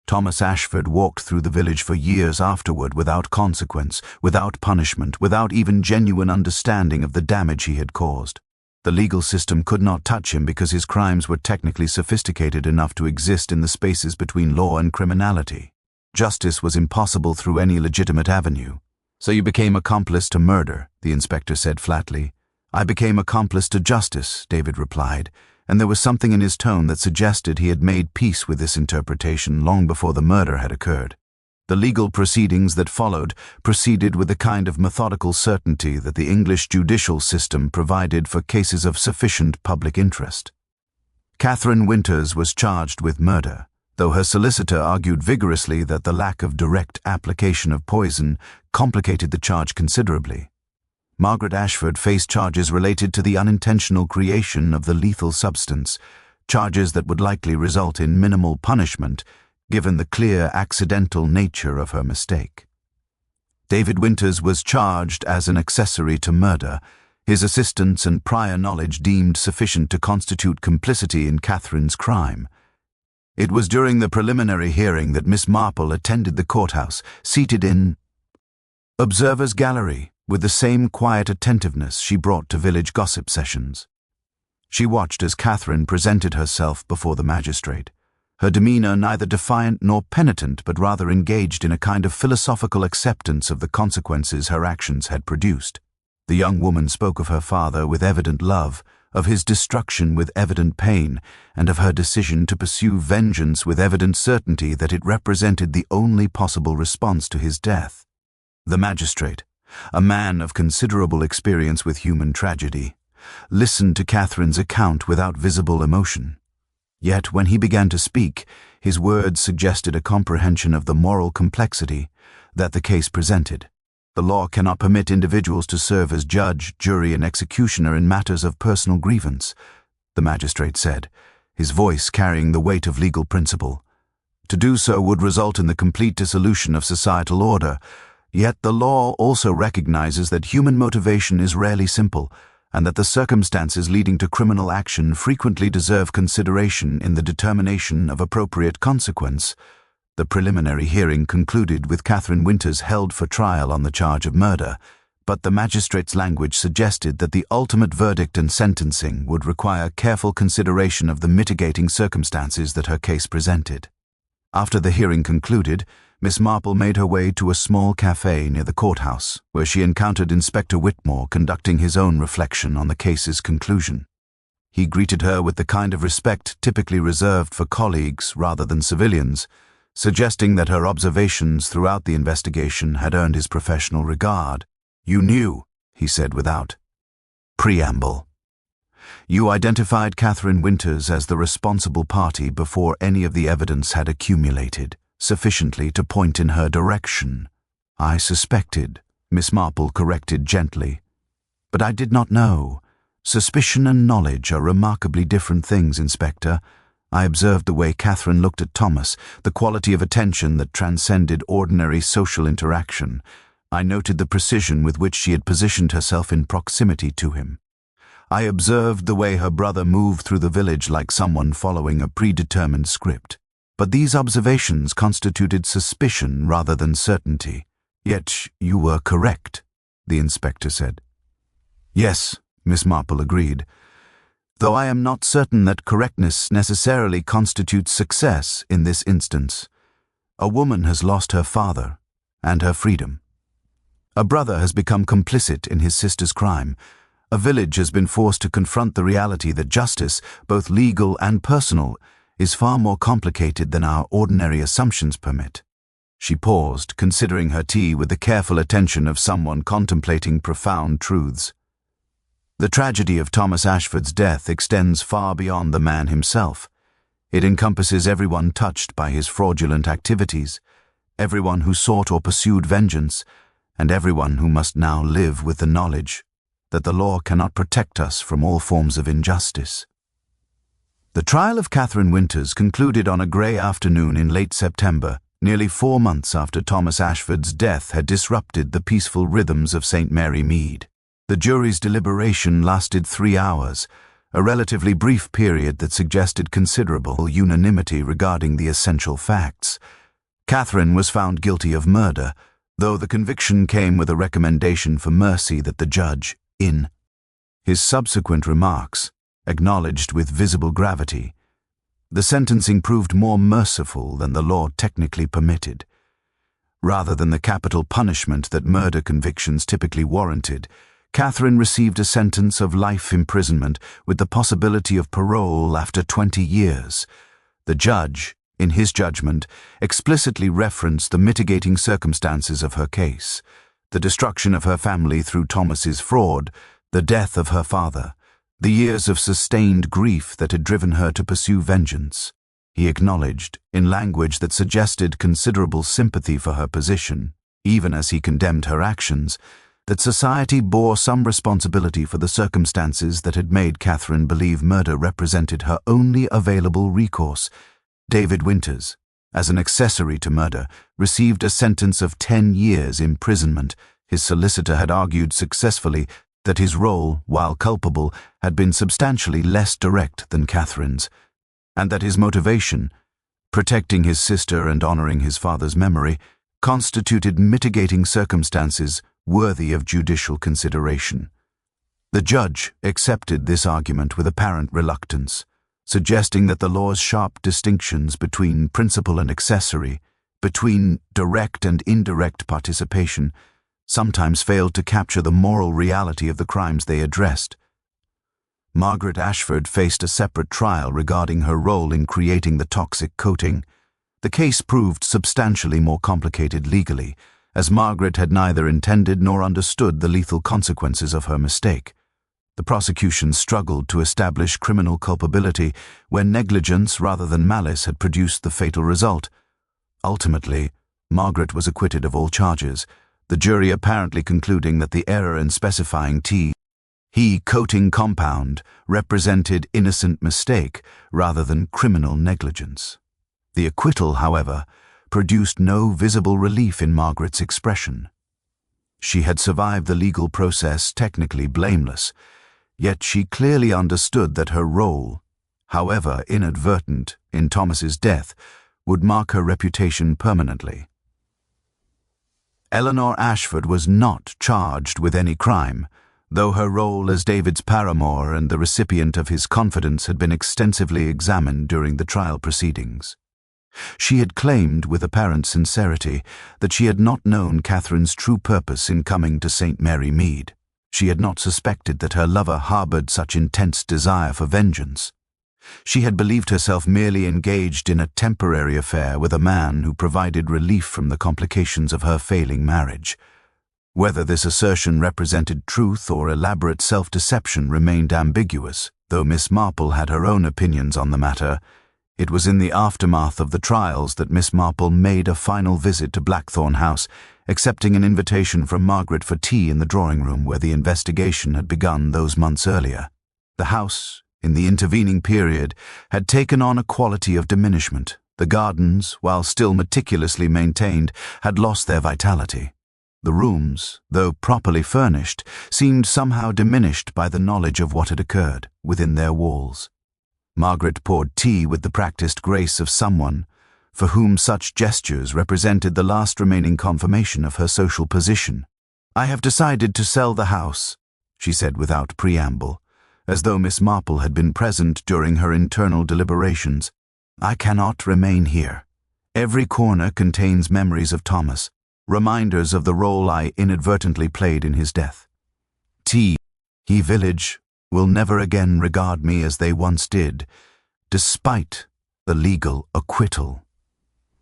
Thomas Ashford walked through the village for years afterward without consequence, without punishment, without even genuine understanding of the damage he had caused. The legal system could not touch him because his crimes were technically sophisticated enough to exist in the spaces between law and criminality. Justice was impossible through any legitimate avenue. So you became accomplice to murder, the inspector said flatly. I became accomplice to justice, David replied, and there was something in his tone that suggested he had made peace with this interpretation long before the murder had occurred. The legal proceedings that followed proceeded with the kind of methodical certainty that the English judicial system provided for cases of sufficient public interest. Catherine Winters was charged with murder, though her solicitor argued vigorously that the lack of direct application of poison complicated the charge considerably. Margaret Ashford faced charges related to the unintentional creation of the lethal substance, charges that would likely result in minimal punishment, given the clear accidental nature of her mistake. David Winters was charged as an accessory to murder, his assistance and prior knowledge deemed sufficient to constitute complicity in Catherine's crime. It was during the preliminary hearing that Miss Marple attended the courthouse, seated in observer's gallery, with the same quiet attentiveness she brought to village gossip sessions. She watched as Catherine presented herself before the magistrate, her demeanor neither defiant nor penitent, but rather engaged in a kind of philosophical acceptance of the consequences her actions had produced. The young woman spoke of her father with evident love, of his destruction with evident pain, and of her decision to pursue vengeance with evident certainty that it represented the only possible response to his death. The magistrate, a man of considerable experience with human tragedy, listened to Catherine's account without visible emotion. Yet when he began to speak, his words suggested a comprehension of the moral complexity that the case presented. The law cannot permit individuals to serve as judge, jury, and executioner in matters of personal grievance, the magistrate said, his voice carrying the weight of legal principle. To do so would result in the complete dissolution of societal order, yet the law also recognizes that human motivation is rarely simple, and that the circumstances leading to criminal action frequently deserve consideration in the determination of appropriate consequence. The preliminary hearing concluded with Catherine Winters held for trial on the charge of murder, but the magistrate's language suggested that the ultimate verdict and sentencing would require careful consideration of the mitigating circumstances that her case presented. After the hearing concluded, Miss Marple made her way to a small cafe near the courthouse, where she encountered Inspector Whitmore conducting his own reflection on the case's conclusion. He greeted her with the kind of respect typically reserved for colleagues rather than civilians, suggesting that her observations throughout the investigation had earned his professional regard. "You knew," he said without preamble. "You identified Catherine Winters as the responsible party before any of the evidence had accumulated sufficiently to point in her direction." "I suspected," Miss Marple corrected gently. "But I did not know. Suspicion and knowledge are remarkably different things, Inspector. I observed the way Catherine looked at Thomas, the quality of attention that transcended ordinary social interaction. I noted the precision with which she had positioned herself in proximity to him. I observed the way her brother moved through the village like someone following a predetermined script. But these observations constituted suspicion rather than certainty. Yet you were correct," the inspector said. "Yes," Miss Marple agreed, "though I am not certain that correctness necessarily constitutes success in this instance. A woman has lost her father and her freedom. A brother has become complicit in his sister's crime. A village has been forced to confront the reality that justice, both legal and personal, is far more complicated than our ordinary assumptions permit." She paused, considering her tea with the careful attention of someone contemplating profound truths. "The tragedy of Thomas Ashford's death extends far beyond the man himself. It encompasses everyone touched by his fraudulent activities, everyone who sought or pursued vengeance, and everyone who must now live with the knowledge that the law cannot protect us from all forms of injustice." The trial of Catherine Winters concluded on a grey afternoon in late September, nearly 4 months after Thomas Ashford's death had disrupted the peaceful rhythms of St. Mary Mead. The jury's deliberation lasted 3 hours, a relatively brief period that suggested considerable unanimity regarding the essential facts. Catherine was found guilty of murder, though the conviction came with a recommendation for mercy that the judge, in his subsequent remarks, acknowledged with visible gravity. The sentencing proved more merciful than the law technically permitted. Rather than the capital punishment that murder convictions typically warranted, Catherine received a sentence of life imprisonment with the possibility of parole after 20 years. The judge, in his judgment, explicitly referenced the mitigating circumstances of her case: the destruction of her family through Thomas's fraud, the death of her father, the years of sustained grief that had driven her to pursue vengeance. He acknowledged, in language that suggested considerable sympathy for her position, even as he condemned her actions, that society bore some responsibility for the circumstances that had made Catherine believe murder represented her only available recourse. David Winters, as an accessory to murder, received a sentence of 10 years imprisonment. His solicitor had argued successfully that his role, while culpable, had been substantially less direct than Catherine's, and that his motivation, protecting his sister and honoring his father's memory, constituted mitigating circumstances worthy of judicial consideration. The judge accepted this argument with apparent reluctance, suggesting that the law's sharp distinctions between principal and accessory, between direct and indirect participation, sometimes failed to capture the moral reality of the crimes they addressed. Margaret Ashford faced a separate trial regarding her role in creating the toxic coating. The case proved substantially more complicated legally, as Margaret had neither intended nor understood the lethal consequences of her mistake. The prosecution struggled to establish criminal culpability when negligence rather than malice had produced the fatal result. Ultimately, Margaret was acquitted of all charges, the jury apparently concluding that the error in specifying he coating compound represented innocent mistake rather than criminal negligence. The acquittal, however, produced no visible relief in Margaret's expression. She had survived the legal process technically blameless, yet she clearly understood that her role, however inadvertent, in Thomas's death would mark her reputation permanently. Eleanor Ashford was not charged with any crime, though her role as David's paramour and the recipient of his confidence had been extensively examined during the trial proceedings. She had claimed with apparent sincerity that she had not known Catherine's true purpose in coming to St. Mary Mead. She had not suspected that her lover harbored such intense desire for vengeance. She had believed herself merely engaged in a temporary affair with a man who provided relief from the complications of her failing marriage. Whether this assertion represented truth or elaborate self-deception remained ambiguous, though Miss Marple had her own opinions on the matter. It was in the aftermath of the trials that Miss Marple made a final visit to Blackthorn House, accepting an invitation from Margaret for tea in the drawing-room where the investigation had begun those months earlier. The house, in the intervening period, had taken on a quality of diminishment. The gardens, while still meticulously maintained, had lost their vitality. The rooms, though properly furnished, seemed somehow diminished by the knowledge of what had occurred within their walls. Margaret poured tea with the practiced grace of someone for whom such gestures represented the last remaining confirmation of her social position. "I have decided to sell the house," she said without preamble, as though Miss Marple had been present during her internal deliberations. "I cannot remain here. Every corner contains memories of Thomas, reminders of the role I inadvertently played in his death. He village will never again regard me as they once did, despite the legal acquittal."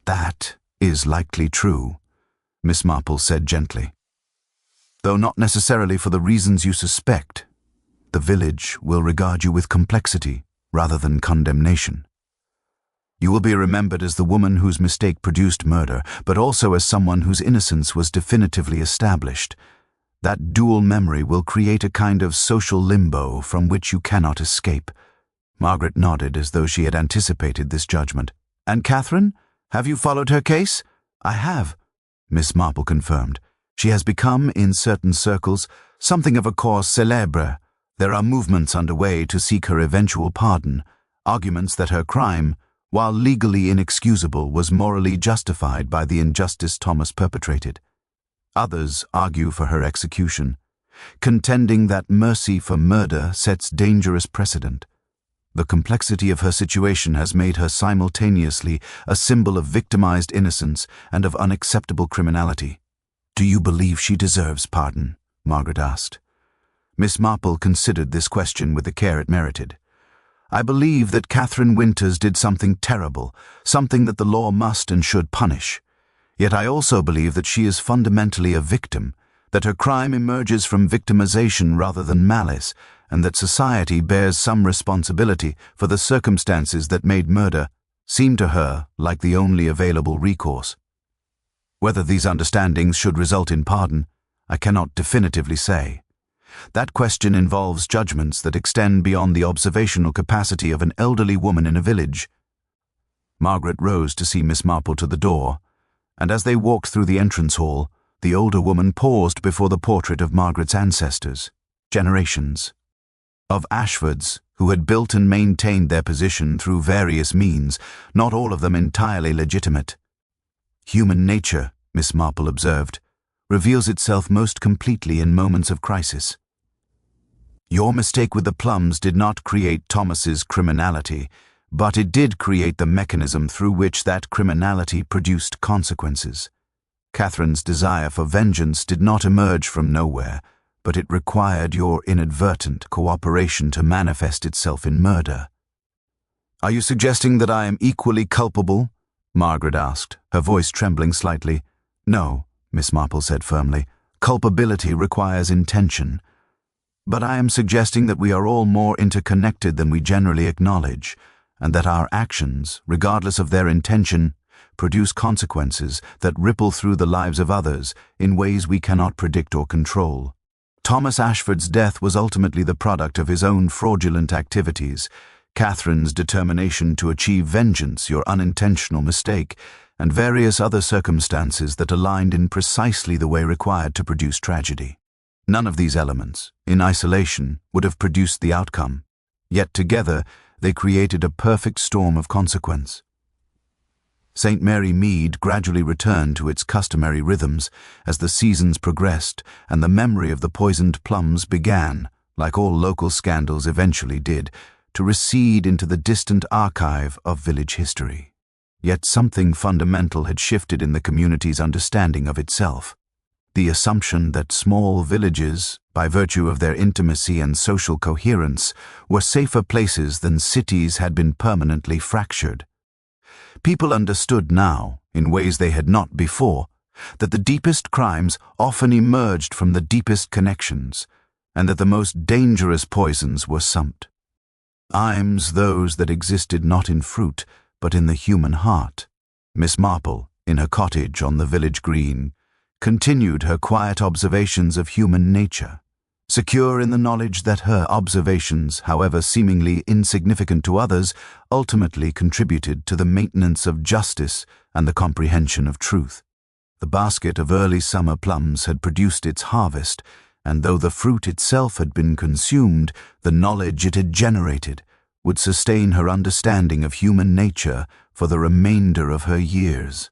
"That is likely true," Miss Marple said gently. "Though not necessarily for the reasons you suspect. The village will regard you with complexity rather than condemnation. You will be remembered as the woman whose mistake produced murder, but also as someone whose innocence was definitively established. That dual memory will create a kind of social limbo from which you cannot escape." Margaret nodded as though she had anticipated this judgment. "And Catherine? Have you followed her case?" "I have," Miss Marple confirmed. "She has become, in certain circles, something of a cause célèbre. There are movements underway to seek her eventual pardon, arguments that her crime, while legally inexcusable, was morally justified by the injustice Thomas perpetrated. Others argue for her execution, contending that mercy for murder sets dangerous precedent. The complexity of her situation has made her simultaneously a symbol of victimized innocence and of unacceptable criminality." "Do you believe she deserves pardon?" Margaret asked. Miss Marple considered this question with the care it merited. "I believe that Catherine Winters did something terrible, something that the law must and should punish. Yet I also believe that she is fundamentally a victim, that her crime emerges from victimization rather than malice, and that society bears some responsibility for the circumstances that made murder seem to her like the only available recourse. Whether these understandings should result in pardon, I cannot definitively say. That question involves judgments that extend beyond the observational capacity of an elderly woman in a village. Margaret rose to see Miss Marple to the door, and as they walked through the entrance hall, the older woman paused before the portrait of Margaret's ancestors, generations. Of Ashfords, who had built and maintained their position through various means, not all of them entirely legitimate. Human nature, Miss Marple observed, reveals itself most completely in moments of crisis. Your mistake with the plums did not create Thomas's criminality, but it did create the mechanism through which that criminality produced consequences. Catherine's desire for vengeance did not emerge from nowhere, but it required your inadvertent cooperation to manifest itself in murder. "Are you suggesting that I am equally culpable?" Margaret asked, her voice trembling slightly. "No," Miss Marple said firmly. "Culpability requires intention. But I am suggesting that we are all more interconnected than we generally acknowledge, and that our actions, regardless of their intention, produce consequences that ripple through the lives of others in ways we cannot predict or control. Thomas Ashford's death was ultimately the product of his own fraudulent activities, Catherine's determination to achieve vengeance, your unintentional mistake, and various other circumstances that aligned in precisely the way required to produce tragedy. None of these elements, in isolation, would have produced the outcome, yet together they created a perfect storm of consequence. St. Mary Mead gradually returned to its customary rhythms as the seasons progressed and the memory of the poisoned plums began, like all local scandals eventually did, to recede into the distant archive of village history. Yet something fundamental had shifted in the community's understanding of itself. The assumption that small villages, by virtue of their intimacy and social coherence, were safer places than cities had been permanently fractured. People understood now, in ways they had not before, that the deepest crimes often emerged from the deepest connections, and that the most dangerous poisons were sumped. Those that existed not in fruit, but in the human heart. Miss Marple, in her cottage on the village green, continued her quiet observations of human nature, secure in the knowledge that her observations, however seemingly insignificant to others, ultimately contributed to the maintenance of justice and the comprehension of truth. The basket of early summer plums had produced its harvest, and though the fruit itself had been consumed, the knowledge it had generated would sustain her understanding of human nature for the remainder of her years.